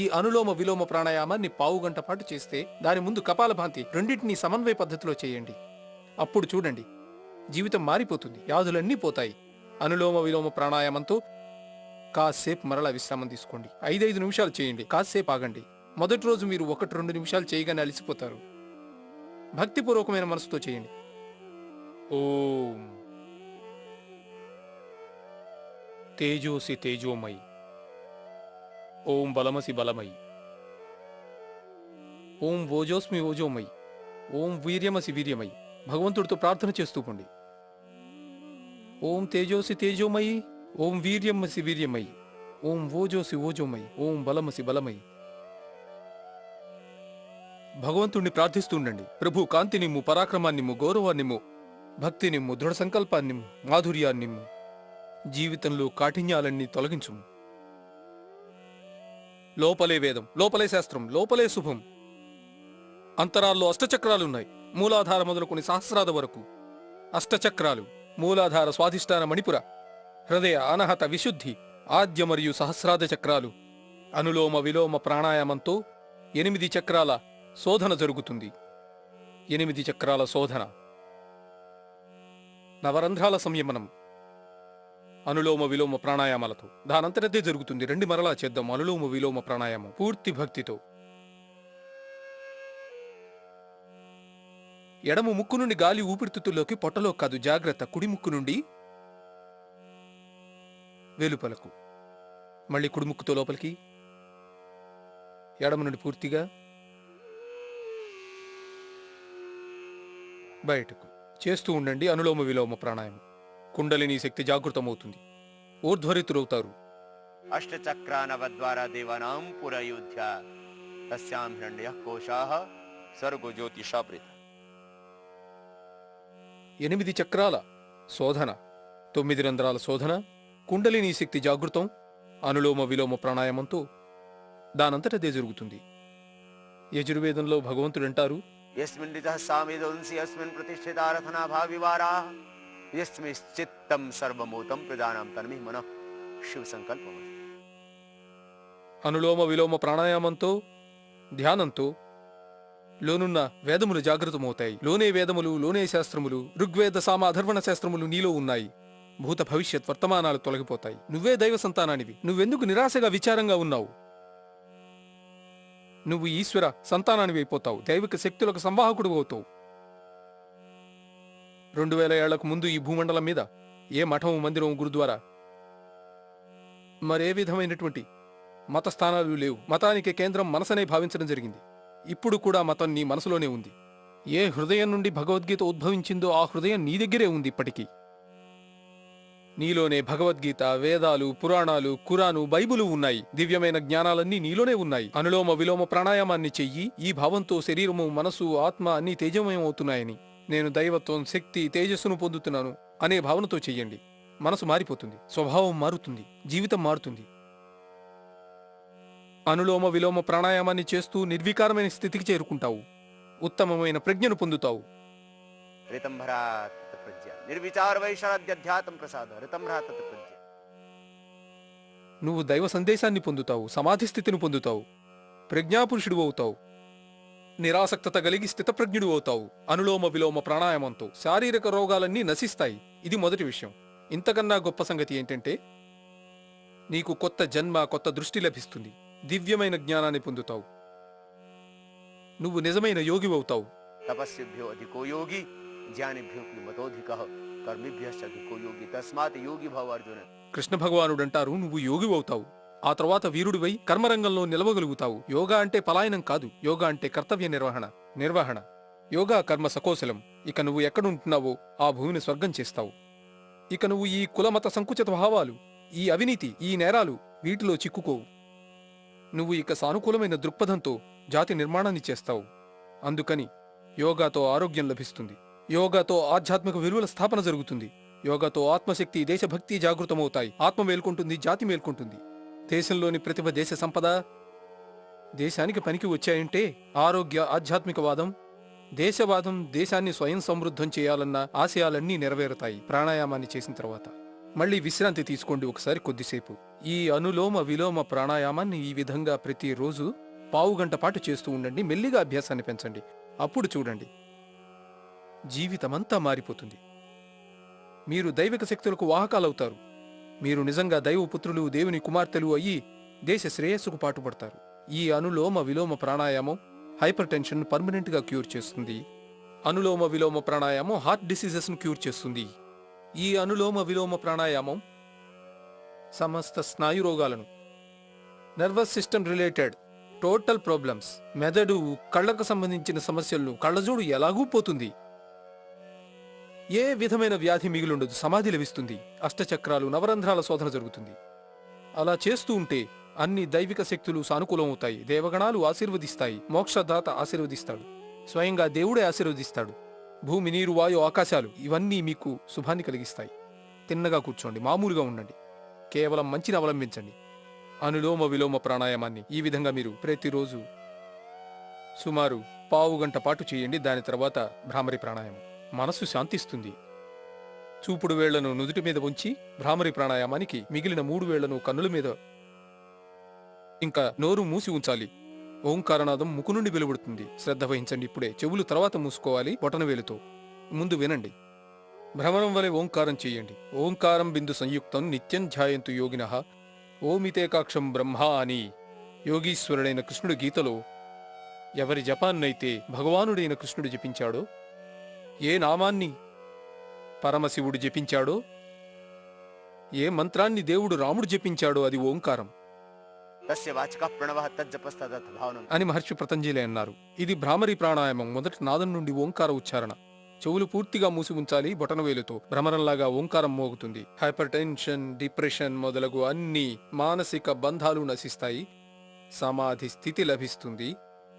ఈ అనులోమ విలోమ ప్రాణాయామాన్ని పావుగంట పాటు చేస్తే, దాని ముందు కపాలభాతి రెండింటినీ సమన్వయ పద్ధతిలో చేయండి. అప్పుడు చూడండి, జీవితం మారిపోతుంది, వ్యాధులన్నీ పోతాయి. అనులోమ విలోమ ప్రాణాయామంతో కాసేపు మరలా విశ్రామం తీసుకోండి. 5 నిమిషాలు చేయండి, కాసేపు ఆగండి. మొదటి రోజు మీరు 1-2 నిమిషాలు చేయగానే అలసిపోతారు. భక్తిపూర్వకమైన మనసుతో చేయండి. ఓం తేజోసి తేజోమయి, ఓం బలమసి బలమయి, ఓం ఓజోస్మి ఓజోమయి, ఓం వీర్యమసి వీర్యమయి. భగవంతుడితో ప్రార్థన చేస్తూ పోండి. ఓం తేజోసి తేజోమయి, ఓం వీర్యమసి వీర్యమయి, ఓం ఓజోసి ఓజోమయి, ఓం బలమసి బలమయి. భగవంతుణ్ణి ప్రార్థిస్తూ ఉండండి. ప్రభు కాంతినిమ్ము, పరాక్రమాన్నిమ్ము, గౌరవాన్నిమ్ము, భక్తినిమ్ము, దృఢ సంకల్పాన్నిమ్ము, మాధుర్యాన్నిమ్ము. జీవితంలో కాఠిన్యాలన్నీ తొలగించుము. లోపలే వేదం, లోపలే శాస్త్రం, లోపలే శుభం. అంతరాల్లో అష్టచక్రాలున్నాయి, మూలాధార మొదలుకొని సహస్రాద వరకు. అష్టచక్రాలు, మూలాధార, స్వాధిష్టాన, మణిపుర, హృదయ, అనహత, విశుద్ధి, ఆద్య మరియు సహస్రాద చక్రాలు. అనులోమ విలోమ ప్రాణాయామంతో 8 చక్రాల శోధన జరుగుతుంది. 8 చక్రాల శోధన. నవరంధ్రాల సంయమనం అనులోమ విలోమ ప్రాణాయామాలతో దానంతరదే జరుగుతుంది. రండి మరలా చేద్దాం అనులోమ విలోమ ప్రాణాయామం పూర్తి భక్తితో. ఎడమ ముక్కు నుండి గాలి ఊపిరితిత్తుల్లోకి, పొట్టలో కాదు, జాగ్రత్త. కుడి ముక్కు నుండి వెలుపలకు, మళ్ళీ కుడి ముక్కుతో లోపలికి, ఎడమ నుండి పూర్తిగా బయటకు చేస్తూ ఉండండి అనులోమ విలోమ ప్రాణాయామం. కుండలిని శక్తి జాగృతమవుతుంది, ఊర్ధ్వరితులవుతారు. అష్టచక్రానవద్వారా దేవానాం పురయుధ్య తస్యాం హిరణ్యః కోశాః సర్గో జ్యోతిషాప్రిత. 8 చక్రాల శోధన, 9 రంధ్రాల శోధన, కుండలిని శక్తి జాగృతం అనులోమ విలోమ ప్రాణాయామంతో దానంతటదే జరుగుతుంది. యజుర్వేదంలో భగవంతుడంటారు, యస్మిన్ రితః సామేదోంసి యస్మిన్ ప్రతిష్ఠితా రథనా భావివారాః యస్మిశ్చిత్తం సర్వమూతం ప్రజానాం తన్మే మనః శివ సంకల్పం. అనులోమ విలోమ ప్రాణాయామంతో, ధ్యానంతో లోనున్న వేదములు జాగృతమవుతాయి. లోనే వేదములు, లోనే శాస్త్రములు, ఋగ్వేద సామ అధర్వణ శాస్త్రములు నీలో ఉన్నాయి. భూత భవిష్యత్ వర్తమానాలు తొలగిపోతాయి. నువ్వే దైవ సంతానానివి. నువ్వెందుకు నిరాశగా విచారంగా ఉన్నావు? నువ్వు ఈశ్వర సంతానానివి అయిపోతావు. దైవిక శక్తులకు సంవాహకుడు అవుతావు. 2000 ఏళ్లకు ముందు ఈ భూమండలం మీద ఏ మఠం, మందిరం, గురుద్వారా, మరే విధమైనటువంటి మత స్థానాలు లేవు. మతానికి కేంద్రం మనసనే భావించడం జరిగింది. ఇప్పుడు కూడా మతం నీ మనసులోనే ఉంది. ఏ హృదయం నుండి భగవద్గీత ఉద్భవించిందో ఆ హృదయం నీ దగ్గరే ఉంది. ఇప్పటికీ నీలోనే భగవద్గీత, వేదాలు, పురాణాలు, ఖురాను, బైబిలు ఉన్నాయి. దివ్యమైన జ్ఞానాలన్నీ నీలోనే ఉన్నాయి. అనులోమ విలోమ ప్రాణాయామాన్ని చెయ్యి. ఈ భావంతో శరీరము, మనసు, ఆత్మ అన్నీ తేజమయం అవుతున్నాయని, నేను దైవత్వం, శక్తి, తేజస్సును పొందుతున్నాను అనే భావనతో చెయ్యండి. మనసు మారిపోతుంది, స్వభావం మారుతుంది, జీవితం మారుతుంది. అనులోమ విలోమ ప్రాణాయామాన్ని చేస్తూ నిర్వికారమైన స్థితికి చేరుకుంటావు. ఉత్తమమైన ప్రజ్ఞను పొందుతావు. ऋतंभरा तत् प्रज्ञा निर्विचार वैशारद्याध्यात्म प्रसाद ऋतंभरा तत् प्रज्ञा. నువ్వు దైవ సందేశాన్ని పొందుతావు, సమాధి స్థితిని పొందుతావు, ప్రజ్ఞాపురుషుడు అవుతావు, నిరాసక్తత కలిగి స్థితప్రజ్ఞుడు అవుతావు. అనులోమ విలోమ ప్రాణాయామంతో శారీరక రోగాలన్నీ నశిస్తాయి. ఇది మొదటి విషయం. ఇంతకన్నా గొప్ప సంగతి ఏంటంటే నీకు కొత్త జన్మ, కొత్త దృష్టి లభిస్తుంది. దివ్యమైన జ్ఞానాన్ని పొందుతావు. నువ్వు నిజమైన యోగివవుతావు. तपस्विभ्यो अधिको योगी ज्ञानिभ्यो मतोधिकः कर्मिभ्यश्च अधिको योगी तस्मात् योगी भव अर्जुन. కృష్ణ భగవానుడంటారు, నువ్వు యోగివవుతావు. ఆ తర్వాత వీరుడివై కర్మరంగంలో నిలవగలుగుతావు. యోగా అంటే పలాయనం కాదు. యోగా అంటే కర్తవ్య నిర్వహణ. యోగా కర్మ సకోశలం. ఇక నువ్వు ఎక్కడుంటున్నావో ఆ భూమిని స్వర్గం చేస్తావు. ఇక నువ్వు ఈ కులమత సంకుచిత భావాలు, ఈ అవినీతి, ఈ నేరాలు, వీటిలో చిక్కుకోవు. నువ్వు ఇక సానుకూలమైన దృక్పథంతో జాతి నిర్మాణాన్ని చేస్తావు. అందుకని యోగాతో ఆరోగ్యం లభిస్తుంది. యోగాతో ఆధ్యాత్మిక విలువల స్థాపన జరుగుతుంది. యోగాతో ఆత్మశక్తి, దేశభక్తి జాగృతమవుతాయి. ఆత్మ మేల్కొంటుంది, జాతి మేల్కొంటుంది. దేశంలోని ప్రతిభ, దేశ సంపద దేశానికి పనికి వచ్చాయంటే ఆరోగ్య, ఆధ్యాత్మికవాదం, దేశవాదం దేశాన్ని స్వయం సమృద్ధం చేయాలన్న ఆశయాలన్నీ నెరవేరుతాయి. ప్రాణాయామాన్ని చేసిన తర్వాత మళ్ళీ విశ్రాంతి తీసుకోండి ఒకసారి కొద్దిసేపు. ఈ అనులోమ విలోమ ప్రాణాయామాన్ని ఈ విధంగా ప్రతిరోజు పావుగంట పాటు చేస్తూ ఉండండి. మెల్లిగా అభ్యాసాన్ని పెంచండి. అప్పుడు చూడండి, జీవితమంతా మారిపోతుంది. మీరు దైవిక శక్తులకు వాహకాలవుతారు. మీరు నిజంగా దైవపుత్రులు, దేవుని కుమార్తెలు అయ్యి దేశ శ్రేయస్సుకు పాటుపడతారు. ఈ అనులోమ విలోమ ప్రాణాయామం హైపర్ టెన్షన్ పర్మనెంట్గా క్యూర్ చేస్తుంది. అనులోమ విలోమ ప్రాణాయామం హార్ట్ డిసీజెస్ను క్యూర్ చేస్తుంది. ఈ అనులోమ విలోమ ప్రాణాయామం సమస్త స్నాయు రోగాలను, nervous system related total problems, మెదడు, కళ్లకు సంబంధించిన సమస్యలను, కళ్ళజోడు ఎలాగూ పోతుంది. ఏ విధమైన వ్యాధి మిగిలుండదు. సమాధి లభిస్తుంది. అష్టచక్రాలు, నవరంధ్రాల శోధన జరుగుతుంది. అలా చేస్తూ ఉంటే అన్ని దైవిక శక్తులు సానుకూలమవుతాయి. దేవగణాలు ఆశీర్వదిస్తాయి. మోక్షదాత ఆశీర్వదిస్తాడు. స్వయంగా దేవుడే ఆశీర్వదిస్తాడు. భూమి, నీరు, వాయు, ఆకాశాలు ఇవన్నీ మీకు శుభాన్ని కలిగిస్తాయి. తిన్నగా కూర్చోండి, మామూలుగా ఉండండి, కేవలం మంచిని అవలంబించండి. అనులోమ విలోమ ప్రాణాయామాన్ని ఈ విధంగా మీరు ప్రతిరోజు సుమారు పావుగంట పాటు చేయండి. దాని తర్వాత భ్రామరి ప్రాణాయామం. మనసు శాంతిస్తుంది. చూపుడు వేళ్లను నుదుటి మీద ఉంచి భ్రామరి ప్రాణాయామానికి మిగిలిన 3 వేళ్లను కన్నుల మీద, ఇంకా నోరు మూసి ఉంచాలి. ఓంకారనాదం ముక్కు నుండి వెలువడుతుంది. శ్రద్ధ వహించండి. ఇప్పుడే చెవులు తర్వాత మూసుకోవాలి. బొటనవేలుతో ముందు వినండి. భ్రమణం వలె ఓంకారం చేయండి. ఓంకారం బిందు సంయుక్తం నిత్యం ధ్యాయంతు యోగినః ఓమితేకాక్షం బ్రహ్మ అని యోగీశ్వరుడైన కృష్ణుడి గీతలో ఎవరి జపాన్నైతే భగవానుడైన కృష్ణుడు జపించాడో, ఏ నామాన్ని పరమశివుడు జపించాడో, ఏ మంత్రాన్ని దేవుడు రాముడు జపించాడో అది ఓంకారం तस्य वाचकः प्रणवः तज्जपस्तदथ भावनं అని మహర్షి పతంజలి అన్నారు. ఇది భ్రామరి ప్రాణాయామం. మొదటి నాదం నుండి ఓంకార ఉచ్చారణ. చెవులు పూర్తిగా మూసి ఉంచాలి. బొటనవేలుతో భ్రమరంలాగా ఓంకారం మోగుతుంది. హైపర్ టెన్షన్, డిప్రెషన్ మొదలగు అన్ని మానసిక బంధాలు నశిస్తాయి. సమాధి స్థితి లభిస్తుంది.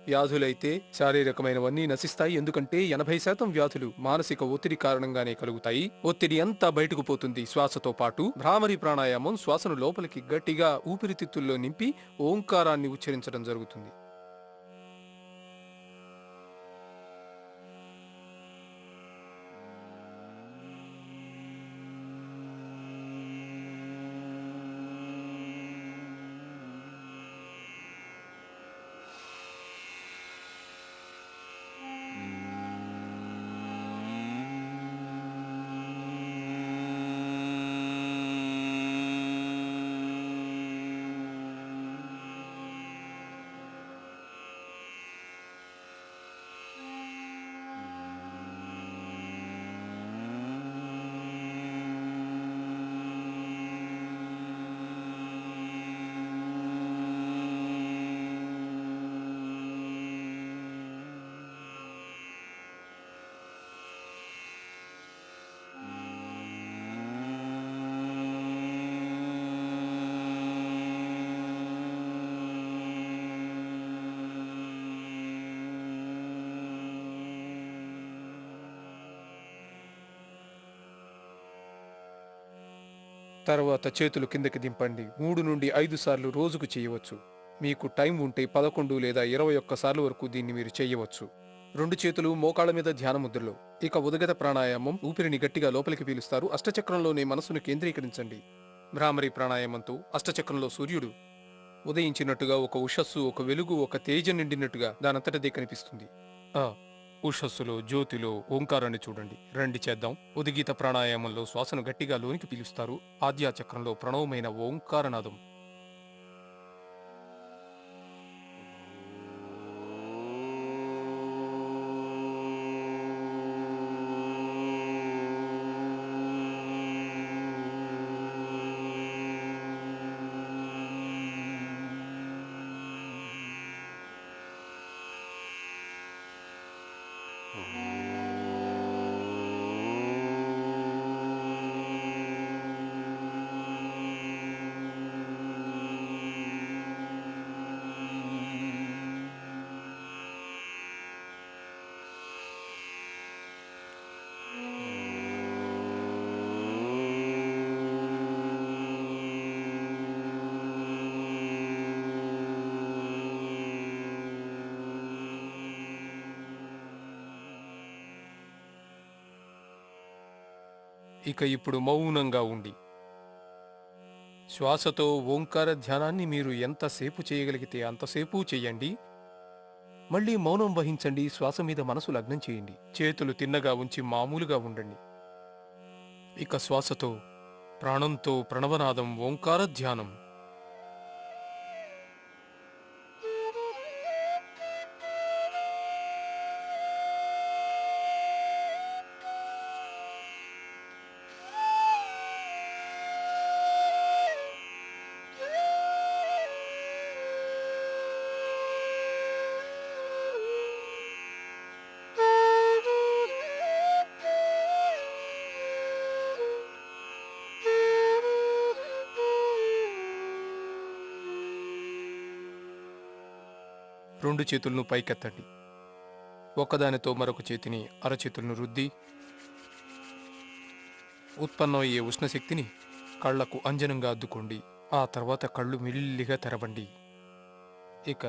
వ్యాధులైతే శారీరకమైనవన్నీ నశిస్తాయి. ఎందుకంటే 80% వ్యాధులు మానసిక ఒత్తిడి కారణంగానే కలుగుతాయి. ఒత్తిడి అంతా బయటకు పోతుంది శ్వాసతో పాటు. భ్రామరి ప్రాణాయామం శ్వాసను లోపలికి గట్టిగా ఊపిరితిత్తుల్లో నింపి ఓంకారాన్ని ఉచ్చరించడం జరుగుతుంది. తర్వాత చేతులు కిందకి దింపండి. 3 నుండి 5 సార్లు రోజుకు చేయవచ్చు. మీకు టైం ఉంటే 11 లేదా 21 సార్లు వరకు దీన్ని మీరు చేయవచ్చు. 2 చేతులు మోకాళ్ళ మీద ధ్యాన ముద్రలో. ఇక ఉదగత ప్రాణాయామం. ఊపిరిని గట్టిగా లోపలికి పీలుస్తారు. అష్టచక్రంలోనే మనసును కేంద్రీకరించండి. భ్రామరి ప్రాణాయామంతో అష్టచక్రంలో సూర్యుడు ఉదయించినట్టుగా ఒక ఉషస్సు, ఒక వెలుగు, ఒక తేజం నిండినట్టుగా దానంతటదే కనిపిస్తుంది. ఆ ఉషస్సులో, జ్యోతిలో ఓంకారాన్ని చూడండి. రండి చేద్దాం. ఉదిగీత ప్రాణాయామంలో శ్వాసను గట్టిగా లోనికి పీలుస్తారు. ఆద్యాచక్రంలో ప్రణవమైన ఓంకారనాదం. ఇక ఇప్పుడు మౌనంగా ఉండి శ్వాసతో ఓంకార ధ్యానాన్ని మీరు ఎంతసేపు చేయగలిగితే అంతసేపు చేయండి. మళ్ళీ మౌనం వహించండి. శ్వాస మీద మనసు లగ్నం చేయండి. చేతులు తిన్నగా ఉంచి మామూలుగా ఉండండి. ఇక శ్వాసతో, ప్రాణంతో ప్రణవనాదం, ఓంకార ధ్యానం. రెండు చేతులను పైకెత్తండి. ఒకదానితో మరొక చేతిని అరచేతులను రుద్ది ఉత్పన్నమయ్యే ఉష్ణశక్తిని కళ్లకు అంజనంగా అద్దుకోండి. ఆ తర్వాత కళ్ళు మెల్లిగా తెరవండి. ఇక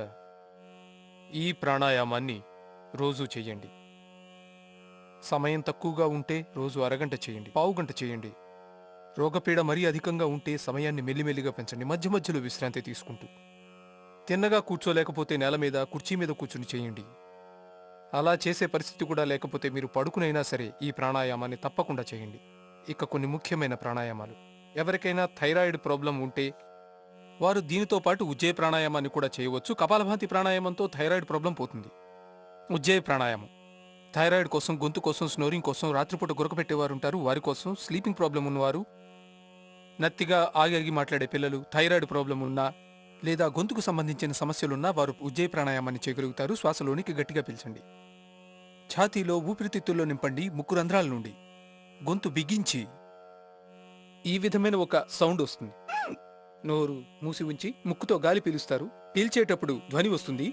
ఈ ప్రాణాయామాన్ని రోజూ చేయండి. సమయం తక్కువగా ఉంటే రోజు అరగంట చేయండి, పావుగంట చేయండి. రోగపీడ మరీ అధికంగా ఉంటే సమయాన్ని మెల్లిమెల్లిగా పెంచండి, మధ్య మధ్యలో విశ్రాంతి తీసుకుంటూ. తిన్నగా కూర్చోలేకపోతే నేల మీద, కుర్చీ మీద కూర్చుని చేయండి. అలా చేసే పరిస్థితి కూడా లేకపోతే మీరు పడుకునైనా సరే ఈ ప్రాణాయామాన్ని తప్పకుండా చేయండి. ఇక కొన్ని ముఖ్యమైన ప్రాణాయామాలు. ఎవరికైనా థైరాయిడ్ ప్రాబ్లం ఉంటే వారు దీనితో పాటు ఉజ్జయ ప్రాణాయామాన్ని కూడా చేయవచ్చు. కపాలభాతి ప్రాణాయామంతో థైరాయిడ్ ప్రాబ్లం పోతుంది. ఉజ్జయ ప్రాణాయామం థైరాయిడ్ కోసం, గొంతు కోసం, స్నోరింగ్ కోసం, రాత్రిపూట గురకపెట్టేవారు ఉంటారు, వారి కోసం, స్లీపింగ్ ప్రాబ్లం ఉన్నవారు, నత్తిగా ఆగి మాట్లాడే పిల్లలు, థైరాయిడ్ ప్రాబ్లం ఉన్నా లేదా గొంతుకు సంబంధించిన సమస్యలున్నా వారు ఉజ్జయ ప్రాణాయామాన్ని చేయగలుగుతారు. శ్వాసలోనికి గట్టిగా పీల్చండి. ఛాతీలో ఊపిరితిత్తుల్లో నింపండి. ముక్కు రంధ్రాల నుండి గొంతు బిగించి ఈ విధమైన ఒక సౌండ్ వస్తుంది. నోరు మూసి ఉంచి ముక్కుతో గాలి పీలుస్తారు. పీల్చేటప్పుడు ధ్వని వస్తుంది.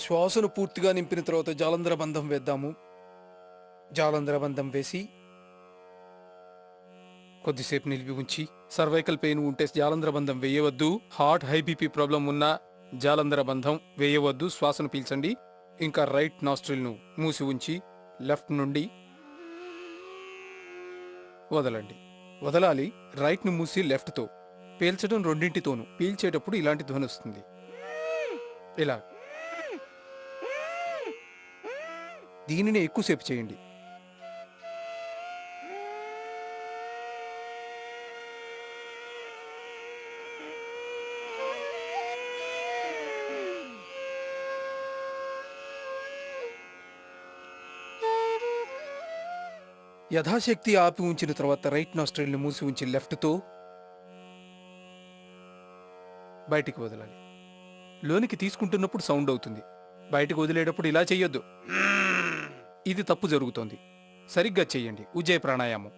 శ్వాసను పూర్తిగా నింపిన తర్వాత జాలంధర బంధం వేద్దాము. జాలంధర బంధం వేసి కొద్దిసేపు నిలిపి ఉంచి, సర్వైకల్ పెయిన్ ఉంటే జాలంధర బంధం వేయవద్దు. హార్ట్, హై బీపీ ప్రాబ్లం ఉన్నా జాలంధర బంధం వేయవద్దు. శ్వాసను పీల్చండి. ఇంకా రైట్ నాస్ట్రిల్ను మూసి ఉంచి లెఫ్ట్ నుండి వదలండి. వదలాలి. రైట్ను మూసి లెఫ్ట్తో పీల్చడం రెండింటితోనూ. పీల్చేటప్పుడు ఇలాంటి ధ్వని వస్తుంది. ఇలా దీనిని ఎక్కువసేపు చేయండి. యథాశక్తి ఆపి ఉంచిన తర్వాత రైట్ నాస్ట్రిల్ని మూసి ఉంచి లెఫ్ట్తో బయటికి వదలాలి. లోనికి తీసుకుంటున్నప్పుడు సౌండ్ అవుతుంది. బయటకు వదిలేటప్పుడు ఇలా చెయ్యొద్దు. ఇది తప్పు జరుగుతోంది. సరిగ్గా చెయ్యండి. ఉజ్జయ ప్రాణాయామం.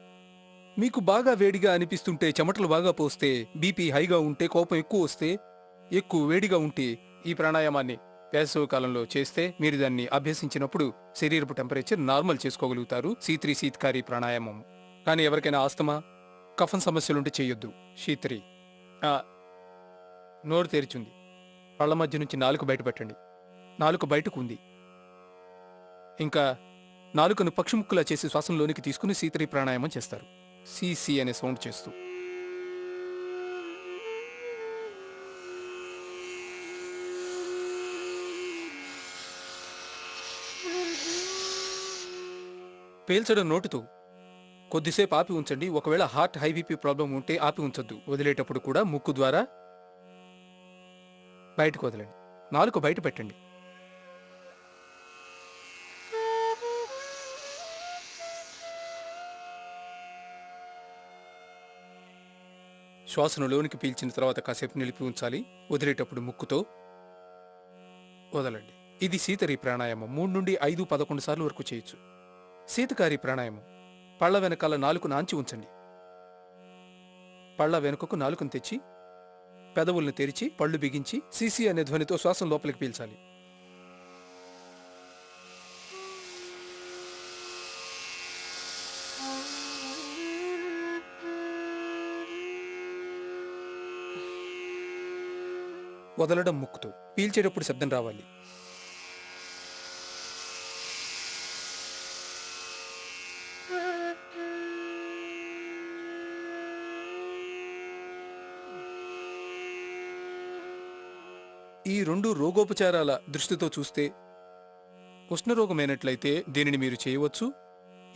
మీకు బాగా వేడిగా అనిపిస్తుంటే, చెమటలు బాగా పోస్తే, బీపీ హైగా ఉంటే, కోపం ఎక్కువ వస్తే ఎక్కువ వేడిగా ఉంటే ఈ ప్రాణాయామాన్ని వేసవి కాలంలో చేస్తే మీరు దాన్ని అభ్యసించినప్పుడు శరీరపు టెంపరేచర్ నార్మల్ చేసుకోగలుగుతారు. C3 శీతకారి ప్రాణాయామం. కానీ ఎవరికైనా ఆస్తమా, కఫం సమస్యలుంటే చేయొద్దు. C3. నోరు తెరిచింది. పళ్ళ మధ్య నుంచి నాలుక బయట పెట్టండి. నాలుక బయటకు ఉంది. ఇంకా నాలుకను పక్షిముక్కులా చేసి శ్వాసంలోనికి తీసుకుని C3 ప్రాణాయామం చేస్తారు. సిసి అనే సౌండ్ చేస్తూ. పీల్చడం నోటుతో కొద్దిసేపు ఆపి ఉంచండి. ఒకవేళ హార్ట్ హై బీపీ ప్రాబ్లం ఉంటే ఆపి ఉంచొద్దు. వదిలేటప్పుడు కూడా ముక్కు ద్వారా బయటకు వదలండి. నాలుక బయట పెట్టండి. శ్వాసను లోనికి పీల్చిన తర్వాత కాసేపు నిలిపి ఉంచాలి. వదిలేటప్పుడు ముక్కుతో వదలండి. ఇది శీతరి ప్రాణాయామం. 3 నుండి 5, 11 సార్లు వరకు చేయొచ్చు. శీతకారి ప్రాణాయామం. పళ్ళ వెనకాల నాలుకను ఆంచి ఉంచండి. పళ్ళ వెనుకకు నాలుకను తెచ్చి పెదవులను తెరిచి పళ్ళు బిగించి సిసి అనే ధ్వనితో శ్వాసం లోపలికి పీల్చాలి. వదలడం ముక్కుతో. పీల్చేటప్పుడు శబ్దం రావాలి. ఈ 2 రోగోపచారాల దృష్టితో చూస్తే ఉష్ణరోగమైనట్లయితే దీనిని మీరు చేయవచ్చు.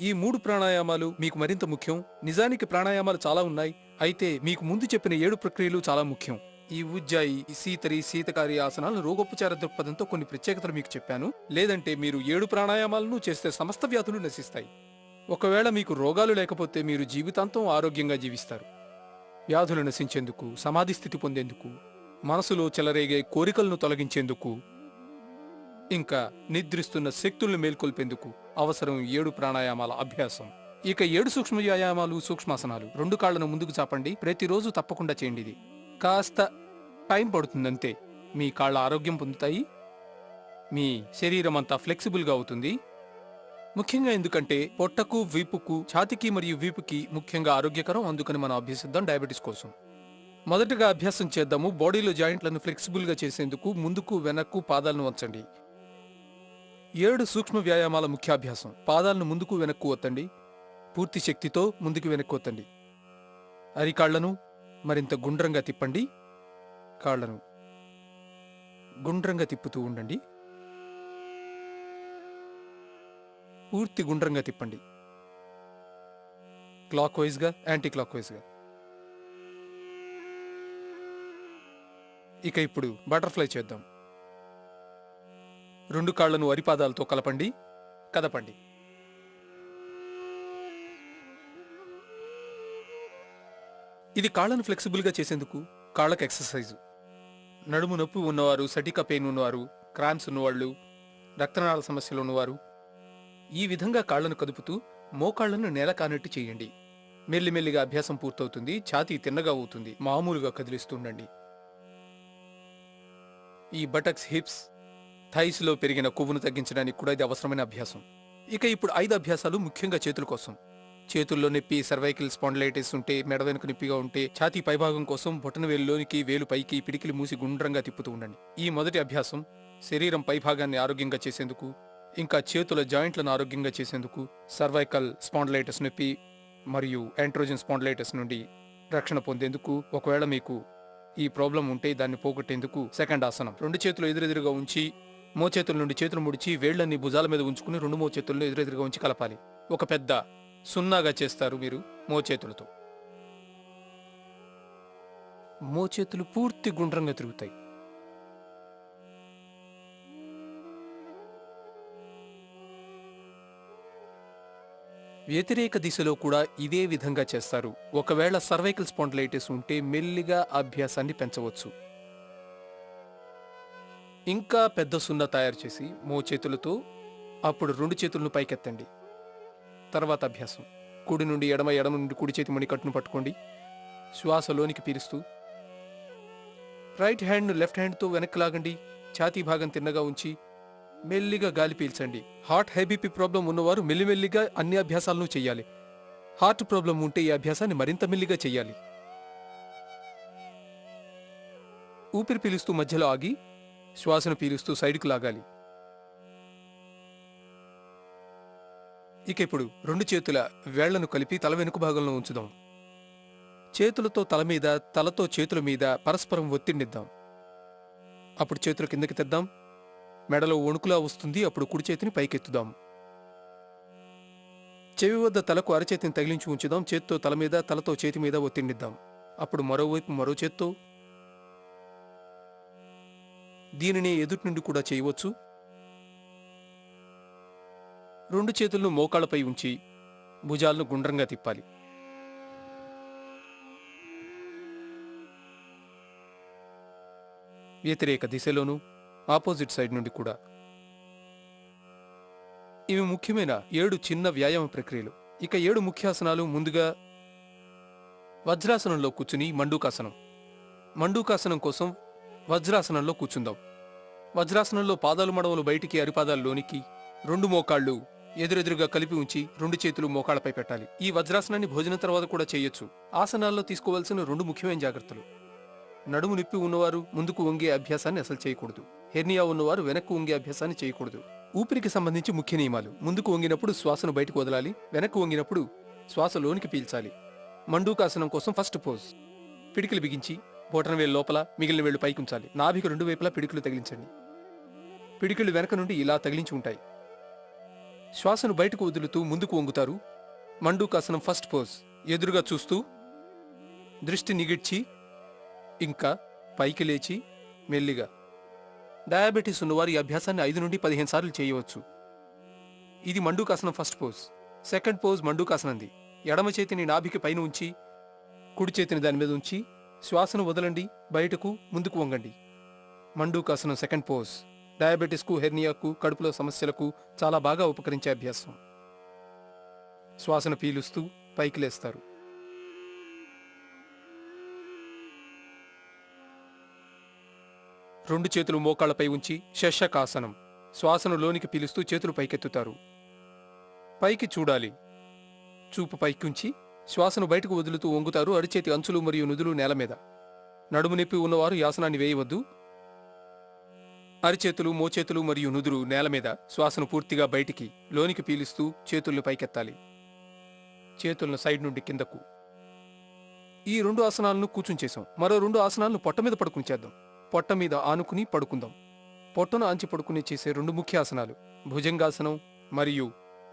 ఈ 3 ప్రాణాయామాలు మీకు మరింత ముఖ్యం. నిజానికి ప్రాణాయామాలు చాలా ఉన్నాయి. అయితే మీకు ముందు చెప్పిన 7 ప్రక్రియలు చాలా ముఖ్యం. ఈ ఉజ్జాయి, శీతరి, శీతకారి ఆసనాలను రోగోపచార దృక్పథంతో కొన్ని ప్రత్యేకతలు మీకు చెప్పాను. లేదంటే మీరు 7 ప్రాణాయామాలను చేస్తే సమస్త వ్యాధులు నశిస్తాయి. ఒకవేళ మీకు రోగాలు లేకపోతే మీరు జీవితాంతం ఆరోగ్యంగా జీవిస్తారు. వ్యాధులు నశించేందుకు, సమాధి స్థితి పొందేందుకు, మనసులో చెలరేగే కోరికలను తొలగించేందుకు, ఇంకా నిద్రిస్తున్న శక్తుల్ని మేల్కొల్పేందుకు అవసరం 7 ప్రాణాయామాల అభ్యాసం. ఇక 7 సూక్ష్మ వ్యాయామాలు, సూక్ష్మాసనాలు. 2 కాళ్లను ముందుకు చాపండి. ప్రతిరోజు తప్పకుండా చేయండి. ఇది కాస్త టైం పడుతుందంతే. మీ కాళ్ళ ఆరోగ్యం పొందుతాయి. మీ శరీరం అంతా ఫ్లెక్సిబుల్గా అవుతుంది. ముఖ్యంగా ఎందుకంటే పొట్టకు, వీపుకు, ఛాతికి మరియు వీపుకి ముఖ్యంగా ఆరోగ్యకరం. అందుకని మనం అభ్యసిద్దాం డయాబెటీస్ కోసం. మొదటగా అభ్యాసం చేద్దాము. బాడీలో జాయింట్లను ఫ్లెక్సిబుల్గా చేసేందుకు ముందుకు, వెనక్కు పాదాలను వంచండి. 7 సూక్ష్మ వ్యాయామాల ముఖ్యాభ్యాసం. పాదాలను ముందుకు, వెనక్కు ఒత్తండి. పూర్తి శక్తితో ముందుకు, వెనక్కు ఒత్తండి. అరికాళ్లను మరింత గుండ్రంగా తిప్పండి. కాళ్లను గుండ్రంగా తిప్పుతూ ఉండండి. పూర్తి గుండ్రంగా తిప్పండి. క్లాక్ వైజ్గా, యాంటీ క్లాక్ వైజ్గా. ఇక ఇప్పుడు బటర్ఫ్లై చేద్దాం. 2 కాళ్లను అరిపాదాలతో కలపండి, కదపండి. ఇది కాళ్లను ఫ్లెక్సిబుల్గా చేసేందుకు కాళ్లకు ఎక్సర్సైజు. నడుము నొప్పి ఉన్నవారు, సటికా పెయిన్ ఉన్నవారు, క్రాంప్స్ ఉన్నవాళ్ళు, రక్తనాళ సమస్యలు ఉన్నవారు ఈ విధంగా కాళ్లను కదుపుతూ మోకాళ్లను నేల కానట్టు చేయండి. మెల్లిమెల్లిగా అభ్యాసం పూర్తవుతుంది. ఛాతీ తిన్నగా అవుతుంది. మామూలుగా కదిలిస్తుండండి. ఈ బటక్స్, హిప్స్, థైస్లో పెరిగిన కొవ్వును తగ్గించడానికి కూడా ఇది అవసరమైన అభ్యాసం. ఇక ఇప్పుడు 5 అభ్యాసాలు ముఖ్యంగా చేతుల కోసం. చేతుల్లో నొప్పి, సర్వైకల్ స్పాండిలైటిస్ ఉంటే, మెడ వెనుక నొప్పిగా ఉంటే, ఛాతీ పైభాగం కోసం బొటన వేలులోనికి, వేలు పైకి, పిడికిలి మూసి గుండ్రంగా తిప్పుతూ ఉండండి. ఈ మొదటి అభ్యాసం శరీరం పైభాగాన్ని ఆరోగ్యంగా చేసేందుకు, ఇంకా చేతుల జాయింట్లను ఆరోగ్యంగా చేసేందుకు, సర్వైకల్ స్పాండిలైటిస్ నొప్పి మరియు యాంట్రోజన్ స్పాండిలైటిస్ నుండి రక్షణ పొందేందుకు, ఒకవేళ మీకు ఈ ప్రాబ్లం ఉంటే దాన్ని పోగొట్టేందుకు సెకండ్ ఆసనం. 2 చేతులు ఎదురెదురుగా ఉంచి, మోచేతుల నుండి చేతులు ముడిచి, వేళ్లన్నీ భుజాల మీద ఉంచుకుని 2 మోచేతులను ఎదురెదురుగా ఉంచి కలపాలి. ఒక పెద్ద సున్నాగా చేస్తారు మీరు మోచేతులతో. మోచేతులు పూర్తి గుండ్రంగా తిరుగుతాయి. వ్యతిరేక దిశలో కూడా ఇదే విధంగా చేస్తారు. ఒకవేళ సర్వైకల్ స్పాండిలైటిస్ ఉంటే మెల్లిగా అభ్యాసాన్ని పెంచవచ్చు. ఇంకా పెద్ద సున్నా తయారు చేసి మోచేతులతో అప్పుడు 2 చేతులను పైకెత్తండి. తర్వాత అభ్యాసం. కుడి నుండి ఎడమ, ఎడమ నుండి కుడి చేతి మణికట్టును పట్టుకోండి. శ్వాసలోనికి పీలుస్తూ రైట్ హ్యాండ్ను లెఫ్ట్ హ్యాండ్తో వెనక్కి లాగండి. ఛాతీ భాగం తిన్నగా ఉంచి మెల్లిగా గాలి పీల్చండి. హార్ట్ హైబీపీ ప్రాబ్లం ఉన్నవారు మెల్లిమెల్లిగా అన్ని అభ్యాసాలను చేయాలి. హార్ట్ ప్రాబ్లం ఉంటే ఈ అభ్యాసాన్ని మరింత మెల్లిగా చేయాలి. ఊపిరి పీలుస్తూ మధ్యలో ఆగి శ్వాసను పీలుస్తూ సైడ్కు లాగాలి. ఇక ఇప్పుడు 2 చేతుల వేళ్లను కలిపి తల వెనుక భాగంలో ఉంచుదాం. చేతులతో తల మీద, తలతో చేతుల మీద పరస్పరం ఒత్తిడినిద్దాం. అప్పుడు చేతులు కిందకి తెద్దాం. మెడలో వణుకులా వస్తుంది. అప్పుడు కుడి చేతిని పైకెత్తుదాం. చెవి వద్ద తలకు అరచేతిని తగిలించి ఉంచుదాం. చేత్తో తల మీద, తలతో చేతి మీద ఒత్తిడినిద్దాం. అప్పుడు మరోవైపు మరో చేత్తో. దీనిని ఎదుటి నుండి కూడా చేయవచ్చు. 2 చేతులను మోకాళ్లపై ఉంచి భుజాలను గుండ్రంగా తిప్పాలి. వ్యతిరేక దిశలోనూ, ఆపోజిట్ సైడ్ నుండి కూడా. ఇవి ముఖ్యమైన 7 చిన్న వ్యాయామ ప్రక్రియలు. ఇక 7 ముఖ్యాసనాలు. ముందుగా వజ్రాసనంలో కూర్చుని మండూకాసనం. మండూకాసనం కోసం వజ్రాసనంలో కూర్చుందాం. వజ్రాసనంలో పాదాలు మడవలు బయటికి, అరిపాదాలు లోనికి, 2 మోకాళ్లు ఎదురెదురుగా కలిపి ఉంచి 2 చేతులు మోకాళ్లపై పెట్టాలి. ఈ వజ్రాసనాన్ని భోజనం తర్వాత కూడా చేయొచ్చు. ఆసనాల్లో తీసుకోవాల్సిన 2 ముఖ్యమైన జాగ్రత్తలు. నడుము నొప్పి ఉన్నవారు ముందుకు వంగే అభ్యాసాన్ని అసలు చేయకూడదు. హెర్నియా ఉన్నవారు వెనక్కు వంగే అభ్యాసాన్ని చేయకూడదు. ఊపిరికి సంబంధించి ముఖ్య నియమాలు. ముందుకు వంగినప్పుడు శ్వాసను బయటకు వదలాలి. వెనక్కు వంగినప్పుడు శ్వాస లోనికి పీల్చాలి. మండూకాసనం కోసం ఫస్ట్ పోజ్. పిడికిలు బిగించి బొటనవేలు లోపల, మిగిలిన వేళ్లు పైకి ఉంచాలి. నాభికి 2 వైపులా పిడికిలు తగిలించండి. పిడికిళ్ళు వెనక నుండి ఇలా తగిలించి ఉంటాయి. శ్వాసను బయటకు వదులుతూ ముందుకు వంగుతారు. Mandukasana first pose. ఎదురుగా చూస్తూ దృష్టి నిగిడ్చి ఇంకా పైకి లేచి మెల్లిగా. డయాబెటీస్ ఉన్నవారు ఈ అభ్యాసాన్ని 5 నుండి 15 సార్లు చేయవచ్చు. ఇది మండూకాసనం ఫస్ట్ పోజ్. సెకండ్ పోజ్ మండూకాసనంది. ఎడమ చేతిని నాభికి పైన ఉంచి కుడి చేతిని దాని మీద ఉంచి శ్వాసను వదలండి. బయటకు ముందుకు వంగండి. Mandukasana second pose. డయాబెటీస్కు, హెర్నియాకు, కడుపులో సమస్యలకు చాలా బాగా ఉపకరించే అభ్యాసం. శ్వాసను పీలుస్తూ పైకి లేస్తారు. రెండు చేతులు మోకాళ్లపై ఉంచి శశకాసనం. శ్వాసను లోనికి పీలుస్తూ చేతులు పైకెత్తుతారు. పైకి చూడాలి. చూపు పైకుంచి శ్వాసను బయటకు వదులుతూ వంగుతారు. అరిచేతి అంచులు మరియు నుదులు నేల మీద. నడుము నొప్పి ఉన్నవారు ఈ ఆసనాన్ని వేయవద్దు. అరిచేతులు, మోచేతులు మరియు నుదురు నేల మీద. శ్వాసను పూర్తిగా బయటికి, లోనికి పీలుస్తూ చేతుల్ని పైకెత్తాలి. చేతులను సైడ్ నుండి కిందకు. ఈ 2 ఆసనాలను కూర్చుని చేసాం. మరో 2 ఆసనాలను పొట్ట మీద పడుకుని చేద్దాం. పొట్ట మీద ఆనుకుని పడుకుందాం. పొట్టను ఆంచి పడుకుని చేసే 2 ముఖ్య ఆసనాలు భుజంగాసనం మరియు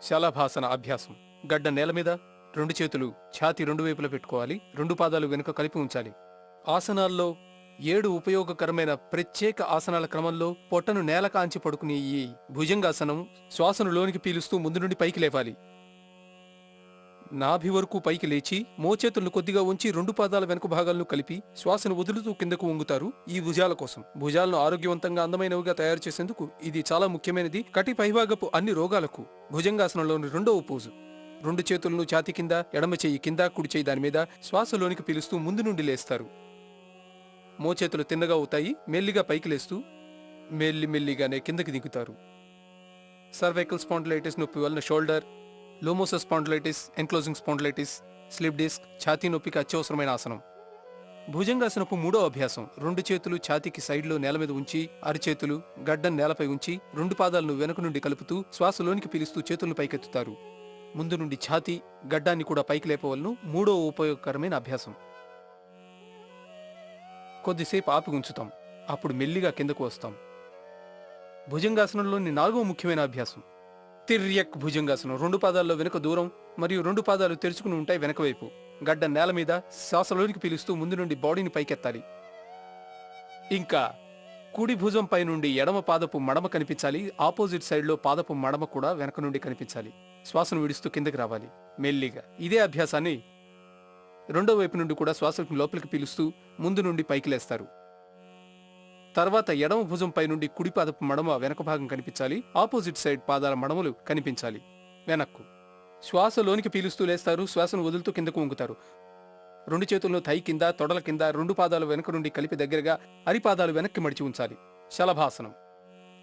శలభాసన అభ్యాసం. గడ్డ నేల మీద, 2 చేతులు ఛాతీ 2 వైపులా పెట్టుకోవాలి. 2 పాదాలు వెనుక కలిపి ఉంచాలి. ఆసనాల్లో 7 ఉపయోగకరమైన ప్రత్యేక ఆసనాల క్రమంలో పొట్టను నేల కాంచి పడుకునే ఈ భుజంగాసనం శ్వాసను లోనికి పీలుస్తూ ముందు నుండి పైకి లేవాలి. నాభి వరకు పైకి లేచి మోచేతులను కొద్దిగా ఉంచి 2 పాదాల వెనుక భాగాలను కలిపి శ్వాసను వదులుతూ కిందకు వంగుతారు. ఈ భుజాల కోసం. భుజాలను ఆరోగ్యవంతంగా అందమైనవిగా తయారు చేసేందుకు ఇది చాలా ముఖ్యమైనది. కటి పైభాగపు అన్ని రోగాలకు. భుజంగాసనంలోని 2వ పోజు. 2 చేతులను ఛాతీ కింద, ఎడమ చెయ్యి కింద, కుడి చెయ్యి దాని మీద. శ్వాసలోనికి పీలుస్తూ ముందు నుండి లేస్తారు. మోచేతులు తిన్నగా అవుతాయి. మెల్లిగా పైకి లేస్తూ మెల్లిగానే కిందకి దిగుతారు. సర్వైకల్ స్పాండిలైటిస్ నొప్పి వలన షోల్డర్, లోమోసస్ spondylitis, ankylosing spondylitis, slip disc, ఛాతీ నొప్పికి అత్యవసరమైన ఆసనం. భుజంగాసనపు 3వ అభ్యాసం. 2 చేతులు ఛాతీకి సైడ్లో నేల మీద ఉంచి, అరిచేతులు గడ్డం నేలపై ఉంచి 2 పాదాలను వెనుక నుండి కలుపుతూ శ్వాసలోనికి పీలుస్తూ చేతులను పైకెత్తుతారు. ముందు నుండి ఛాతీ, గడ్డాన్ని కూడా పైకి లేపవలను. 3వ ఉపయోగకరమైన అభ్యాసం. కొద్దిసేపు ఆపి ఉంచుతాం. అప్పుడు మెల్లిగా కిందకు వస్తాం. భుజంగాసనంలోని 4వ ముఖ్యమైన అభ్యాసం తిర్యక్ భుజంగాసనం. 2 పాదాల్లో వెనుక దూరం మరియు 2 పాదాలు తెరుచుకుని ఉంటాయి వెనక వైపు. గడ్డ నేల మీద. శ్వాసలోనికి పీలుస్తూ ముందు నుండి బాడీని పైకెత్తాలి. ఇంకా కుడి భుజం పై నుండి ఎడమ పాదపు మడమ కనిపించాలి. ఆపోజిట్ సైడ్లో పాదపు మడమ కూడా వెనక నుండి కనిపించాలి. శ్వాసను విడుస్తూ కిందకి రావాలి మెల్లిగా. ఇదే అభ్యాసాన్ని 2వ వైపు నుండి కూడా శ్వాసను లోపలికి పీలుస్తూ ముందు నుండి పైకి లేస్తారు. తర్వాత ఎడమ భుజం పై నుండి కుడి పాదపు మడమ వెనక భాగం కనిపించాలి. ఆపోజిట్ సైడ్ పాదాల మడమలు కనిపించాలి వెనక్కు. శ్వాసలోనికి పీలుస్తూ లేస్తారు. శ్వాసను వదులుతూ కిందకు వంగుతారు. రెండు చేతులను థై కింద, తొడల కింద, రెండు పాదాలు వెనుక నుండి కలిపి దగ్గరగా, అరిపాదాలు వెనక్కి మడిచి ఉంచాలి. శలభాసనం.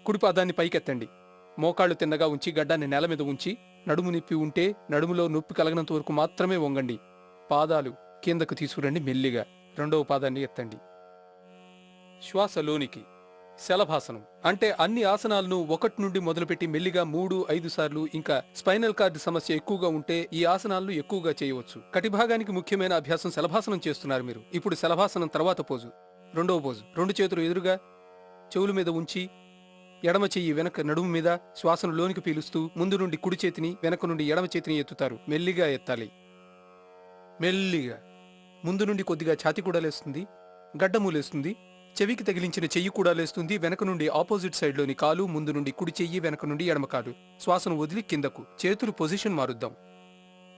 కుడి పాదాన్ని పైకెత్తండి. మోకాళ్లు తిన్నగా ఉంచి గడ్డాన్ని నేల మీద ఉంచి, నడుము నొప్పి ఉంటే నడుములో నొప్పి కలగనంత వరకు మాత్రమే వంగండి. పాదాలు కిందకు తీసుకురండి మెల్లిగా. రెండవ పాదాన్ని ఎత్తండి. శ్వాసలోనికి. శలభాసనం అంటే అన్ని ఆసనాలను 1 నుండి మొదలుపెట్టి మెల్లిగా 3, 5 సార్లు. ఇంకా స్పైనల్ కార్డ్ సమస్య ఎక్కువగా ఉంటే ఈ ఆసనాలను ఎక్కువగా చేయవచ్చు. కటిభాగానికి ముఖ్యమైన అభ్యాసం శలభాసనం చేస్తున్నారు మీరు. ఇప్పుడు శలభాసనం తర్వాత పోజు. రెండవ పోజు. రెండు చేతులు ఎదురుగా చెవుల మీద ఉంచి, ఎడమ చెయ్యి వెనక నడుము మీద, శ్వాసను లోనికి పీలుస్తూ ముందు నుండి కుడి చేతిని, వెనక నుండి ఎడమ చేతిని ఎత్తుతారు. మెల్లిగా ఎత్తాలి. మెల్లిగా. ముందు నుండి కొద్దిగా ఛాతి కూడా లేస్తుంది, గడ్డము లేస్తుంది, చెవికి తగిలించిన చెయ్యి కూడా లేస్తుంది. వెనక నుండి ఆపోజిట్ సైడ్లోని కాలు, ముందు నుండి కుడి చెయ్యి, వెనక నుండి ఎడమ కాలు. శ్వాసను వదిలి కిందకు. చేతులు పొజిషన్ మారుద్దాం.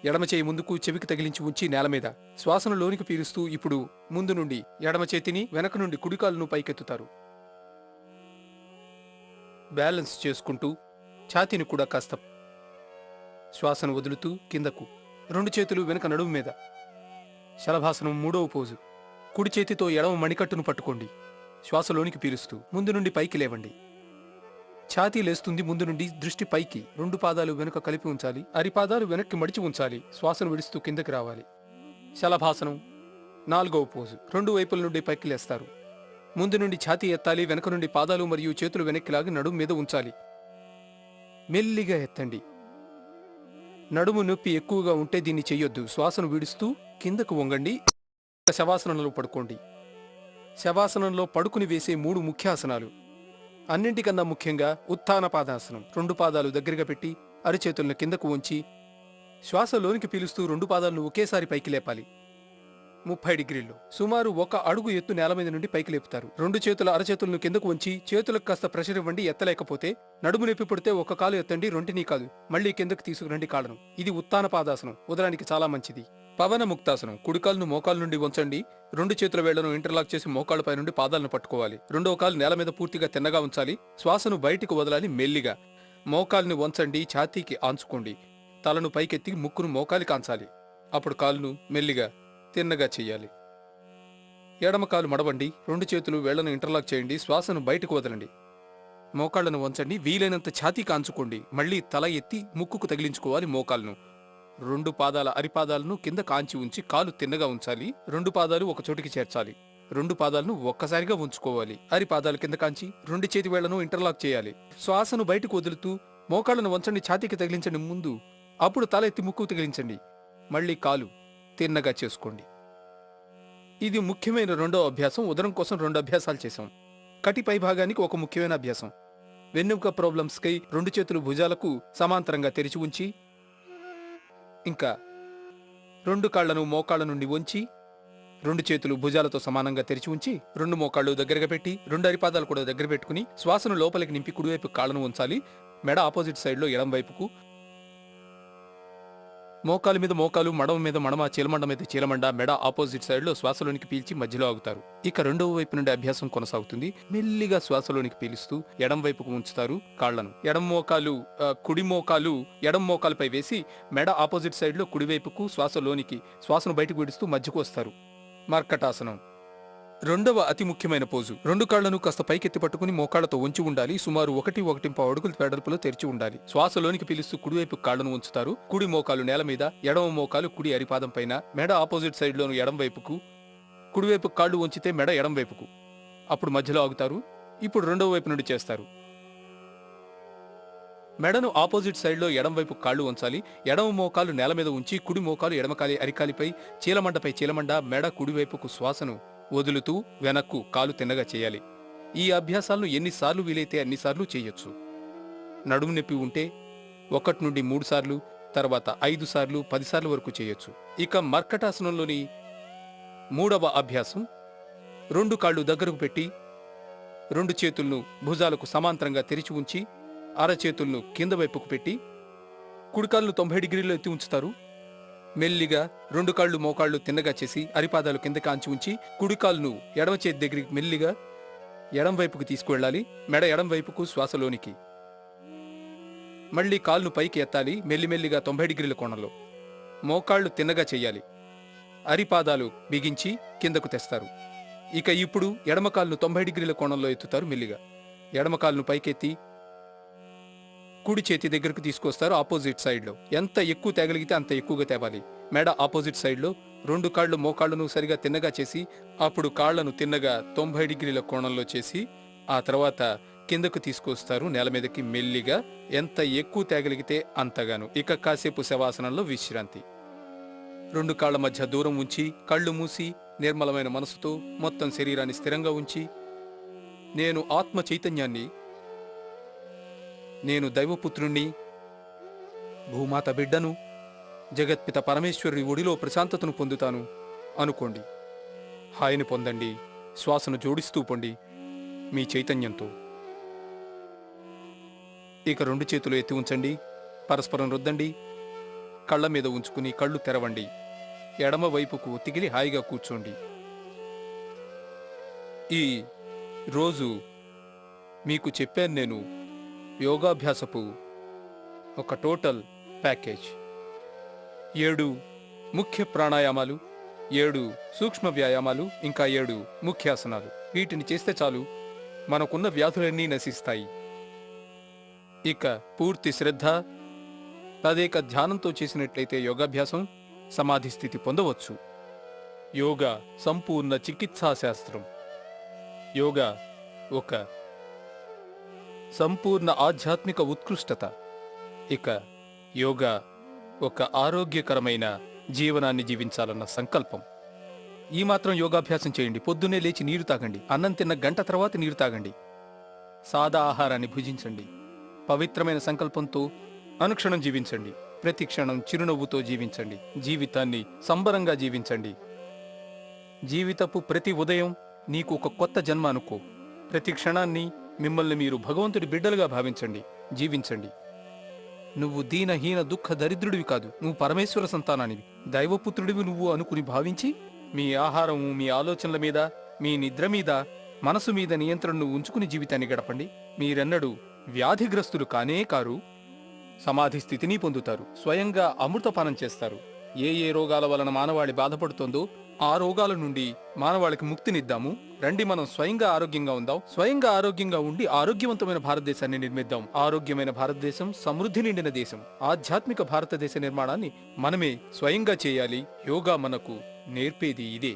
ఎడమ చేయి ముందుకు, చెవికి తగిలించి ఉంచి నేల మీద శ్వాసను లోనికి పీలుస్తూ ఇప్పుడు ముందు నుండి ఎడమ చేతిని, వెనక నుండి కుడి కాలును పైకెత్తుతారు. బ్యాలెన్స్ చేసుకుంటూ ఛాతీని కూడా కాస్త శ్వాసను వదులుతూ కిందకు. రెండు చేతులు వెనక నడుము మీద. శలభాసనం మూడవ పోజు. కుడి చేతితో ఎడమ మణికట్టును పట్టుకోండి. శ్వాసలోనికి పీలుస్తూ ముందు నుండి పైకి లేవండి. ఛాతీ లేస్తుంది. ముందు నుండి దృష్టి పైకి. రెండు పాదాలు వెనుక కలిపి ఉంచాలి. అరిపాదాలు వెనక్కి మడిచి ఉంచాలి. శ్వాసను విడుస్తూ కిందకి రావాలి. శలభాసనం నాలుగవ పోజు. రెండు వైపుల నుండి పైకి లేస్తారు. ముందు నుండి ఛాతీ ఎత్తాలి. వెనక నుండి పాదాలు మరియు చేతులు వెనక్కి లాగి నడుము మీద ఉంచాలి. మెల్లిగా ఎత్తండి. నడుము నొప్పి ఎక్కువగా ఉంటే దీన్ని చెయ్యొద్దు. శ్వాసను విడుస్తూ కిందకు వంగండి. శవాసనంలో పడుకోండి. శవాసనంలో పడుకుని వేసే 3 ముఖ్యాసనాలు. అన్నింటికన్నా ముఖ్యంగా ఉత్థాన పాదాసనం. రెండు పాదాలు దగ్గరగా పెట్టి అరచేతులను కిందకు ఉంచి శ్వాసలోనికి పీలుస్తూ రెండు పాదాలను ఒకేసారి పైకి లేపాలి. 30 డిగ్రీల్లో. సుమారు 1 అడుగు ఎత్తు నేల మీద నుండి పైకి లేపుతారు. రెండు చేతుల అరచేతులను కిందకు ఉంచి చేతులకు కాస్త ప్రెషర్ ఇవ్వండి. ఎత్తలేకపోతే నడుము నొప్పి పుడితే 1 కాలు ఎత్తండి, రెంటినీ కాదు. మళ్లీ కిందకు తీసుకురండి కాళ్ళను. ఇది ఉత్థాన పాదాసనం. ఉదరానికి చాలా మంచిది. పవన ముక్తాసనం. కుడికాలును మోకాలు నుండి ఉంచండి. రెండు చేతుల వేళ్లను ఇంటర్లాక్ చేసి మోకాళ్ళపై నుండి పాదాలను పట్టుకోవాలి. రెండవ కాలు నేల మీద పూర్తిగా తిన్నగా ఉంచాలి. శ్వాసను బయటికి వదలాలి మెల్లిగా. మోకాల్ని వంచండి, ఛాతీకి ఆంచుకోండి. తలను పైకెత్తి ముక్కును మోకాలి కాంచాలి. అప్పుడు కాలును మెల్లిగా తిన్నగా చెయ్యాలి. ఎడమ కాలు మడవండి. రెండు చేతులు వేళ్లను ఇంటర్లాక్ చేయండి. శ్వాసను బయటకు వదలండి. మోకాళ్లను వంచండి. వీలైనంత ఛాతీ కాంచుకోండి. మళ్లీ తల ఎత్తి ముక్కుకు తగిలించుకోవాలి మోకాలను. రెండు పాదాల అరిపాదాలను కింద కాంచి ఉంచి కాలు తిన్నగా ఉంచాలి. రెండు పాదాలు ఒక చోటికి చేర్చాలి. రెండు పాదాలను ఒక్కసారిగా ఉంచుకోవాలి. అరిపాదాలు కింద కాంచి రెండు చేతి వేళ్లను ఇంటర్లాక్ చేయాలి. శ్వాసను బయటకు వదులుతూ మోకాళ్లను వంచండి, ఛాతీకి తగిలించండి ముందు. అప్పుడు తల ఎత్తి ముక్కు తగిలించండి. మళ్లీ కాలు తిన్నగా చేసుకోండి. ఇది ముఖ్యమైన రెండో అభ్యాసం. ఉదరం కోసం 2 అభ్యాసాలు చేశాం. కటి పై భాగానికి ఒక ముఖ్యమైన అభ్యాసం. వెన్నెముక ప్రాబ్లమ్స్కై రెండు చేతులు భుజాలకు సమాంతరంగా తెరిచి ఉంచి, ఇంకా రెండు కాళ్లను మోకాళ్ల నుండి వంచి, రెండు చేతులు భుజాలతో సమానంగా తెరిచి ఉంచి, రెండు మోకాళ్లు దగ్గరగా పెట్టి, రెండు అరిపాదాలు కూడా దగ్గర పెట్టుకుని శ్వాసను లోపలికి నింపి కుడివైపు కాళ్లను ఉంచాలి. మెడ ఆపోజిట్ సైడ్లో ఎడం వైపుకు. మోకాలు మీద మోకాలు, మడమ మీద మడమ, చీలమండ మీద చీలమండ, మెడ ఆపోజిట్ సైడ్లో శ్వాసలోనికి పీల్చి మధ్యలో ఆగుతారు. ఇక రెండవ వైపు నుండి అభ్యాసం కొనసాగుతుంది. మెల్లిగా శ్వాసలోనికి పీలుస్తూ ఎడం వైపుకు ఉంచుతారు కాళ్లను. కుడి మోకాలు ఎడం మోకాలుపై వేసి మెడ ఆపోజిట్ సైడ్లో కుడివైపుకు, శ్వాసలోనికి, శ్వాసను బయటకు విడుస్తూ మధ్యకు వస్తారు. మర్కటాసనం రెండవ అతి ముఖ్యమైన పోజు. రెండు కాళ్లను కాస్త పైకెత్తి పట్టుకుని మోకాళ్లతో ఉంచి ఉండాలి. సుమారు 1.1 అడుగుల వెడల్పులో తెరిచి ఉండాలి. శ్వాసలోనికి పీలుస్తూ కుడివైపు కాళ్లను ఉంచుతారు. కుడి మోకాలు నేల మీద, ఎడమ మోకాలు కుడి అరిపాదం పైన, మెడ ఆపోజిట్ సైడ్లోను ఎడం వైపుకు. కుడివైపు కాళ్లు ఉంచితే మెడ ఎడం వైపుకు. అప్పుడు మధ్యలో ఆగుతారు. ఇప్పుడు రెండవ వైపు నుండి చేస్తారు. మెడను ఆపోజిట్ సైడ్లో ఎడం వైపు కాళ్లు ఉంచాలి. ఎడమ మోకాలు నేల మీద ఉంచి కుడి మోకాలు ఎడమకాలి అరికాలిపై, చీలమండపై చీలమండ, మెడ కుడివైపుకు శ్వాసను వదులుతూ వెనక్కు కాలు తిన్నగా చేయాలి. ఈ అభ్యాసాలను ఎన్నిసార్లు వీలైతే అన్నిసార్లు చేయొచ్చు. నడుము నొప్పి ఉంటే 1 నుండి 3 సార్లు, తర్వాత 5 సార్లు, 10 సార్లు వరకు చేయొచ్చు. ఇక మర్కటాసనంలోని మూడవ అభ్యాసం. రెండు కాళ్లు దగ్గరకు పెట్టి రెండు చేతులను భుజాలకు సమాంతరంగా తెరిచి ఉంచి అరచేతులను కింద వైపుకు పెట్టి కుడికాళ్ళను 90 డిగ్రీల్లో ఎత్తి ఉంచుతారు. మెల్లిగా రెండు కాళ్లు మోకాళ్లు తిన్నగా చేసి అరిపాదాలు కింద కాంచి ఉంచి కుడికాలును ఎడమ చేతి దగ్గరికి మెల్లిగా ఎడం వైపుకు తీసుకువెళ్ళాలి. మెడ ఎడం వైపుకు, శ్వాసలోనికి. మళ్లీ కాలును పైకి ఎత్తాలి మెల్లిమెల్లిగా 90 డిగ్రీల కోణంలో. మోకాళ్లు తిన్నగా చెయ్యాలి. అరిపాదాలు బిగించి కిందకు తెస్తారు. ఇక ఇప్పుడు ఎడమకాలును 90 డిగ్రీల కోణంలో ఎత్తుతారు మెల్లిగా. ఎడమకాలును పైకెత్తి కుడి చేతి దగ్గరకు తీసుకొస్తారు ఆపోజిట్ సైడ్లో. ఎంత ఎక్కువ తేగలిగితే అంత ఎక్కువగా తేవాలి. మెడ ఆపోజిట్ సైడ్లో 2 కాళ్ళు మోకాళ్ళను సరిగా తిన్నగా చేసి, అప్పుడు కాళ్లను తిన్నగా 90 డిగ్రీల కోణంలో చేసి, ఆ తర్వాత కిందకు తీసుకొస్తారు నేల మీదకి మెల్లిగా. ఎంత ఎక్కువ తేగలిగితే అంతగాను. ఇక కాసేపు శవాసనంలో విశ్రాంతి. 2 కాళ్ల మధ్య దూరం ఉంచి, కళ్ళు మూసి, నిర్మలమైన మనసుతో మొత్తం శరీరాన్ని స్థిరంగా ఉంచి, నేను ఆత్మ చైతన్యాన్ని, నేను దైవపుత్రుణ్ణి, భూమాత బిడ్డను, జగత్పిత పరమేశ్వరుడి ఒడిలో ప్రశాంతతను పొందుతాను అనుకోండి. హాయిని పొందండి. శ్వాసను జోడిస్తూ పొండి మీ చైతన్యంతో. ఇక 2 చేతులు ఎత్తి ఉంచండి. పరస్పరం రుద్దండి. కళ్ళ మీద ఉంచుకుని కళ్ళు తెరవండి. ఎడమ వైపుకు ఒత్తిగిలి హాయిగా కూర్చోండి. ఈ రోజు మీకు చెప్పాను నేను యోగాభ్యాసపు ఒక టోటల్ ప్యాకేజ్. 7 ముఖ్య ప్రాణాయామాలు, 7 సూక్ష్మ వ్యాయామాలు, ఇంకా 7 ముఖ్యాసనాలు. వీటిని చేస్తే చాలు మనకున్న వ్యాధులన్నీ నశిస్తాయి. ఇక పూర్తి శ్రద్ధ, తదేక ధ్యానంతో చేసినట్లయితే యోగాభ్యాసం సమాధి స్థితి పొందవచ్చు. యోగా సంపూర్ణ చికిత్సా శాస్త్రం. యోగా ఒక సంపూర్ణ ఆధ్యాత్మిక ఉత్కృష్టత. ఇక యోగా ఒక ఆరోగ్యకరమైన జీవనాన్ని జీవించాలన్న సంకల్పం. ఈ మాత్రం యోగాభ్యాసం చేయండి. పొద్దున్నే లేచి నీరు తాగండి. అన్నం తిన్న గంట తర్వాత నీరు తాగండి. సాదా ఆహారాన్ని భుజించండి. పవిత్రమైన సంకల్పంతో అనుక్షణం జీవించండి. ప్రతి క్షణం చిరునవ్వుతో జీవించండి. జీవితాన్ని సంబరంగా జీవించండి. జీవితపు ప్రతి ఉదయం నీకు ఒక కొత్త జన్మ అనుకో. ప్రతి క్షణాన్ని మిమ్మల్ని మీరు భగవంతుడి బిడ్డలుగా భావించండి. జీవించండి. నువ్వు దీనహీన దుఃఖ దరిద్రుడివి కాదు. నువ్వు పరమేశ్వర సంతానానివి, దైవపుత్రుడివి నువ్వు అనుకుని భావించి మీ ఆహారము, మీ ఆలోచనల మీద, మీ నిద్ర మీద, మనసు మీద నియంత్రణను ఉంచుకుని జీవితాన్ని గడపండి. మీరెన్నడూ వ్యాధిగ్రస్తులు కానే కారు. సమాధి స్థితిని పొందుతారు. స్వయంగా అమృతపానం చేస్తారు. ఏ ఏ రోగాల వలన మానవాళి బాధపడుతోందో ఆ రోగాల నుండి మానవాళికి ముక్తినిద్దాము. రండి, మనం స్వయంగా ఆరోగ్యంగా ఉందాం. స్వయంగా ఆరోగ్యంగా ఉండి ఆరోగ్యవంతమైన భారతదేశాన్ని నిర్మిద్దాం. ఆరోగ్యమైన భారతదేశం సమృద్ధి నిండిన దేశం. ఆధ్యాత్మిక భారతదేశ నిర్మాణాన్ని మనమే స్వయంగా చేయాలి. యోగా మనకు నేర్పేది ఇదే.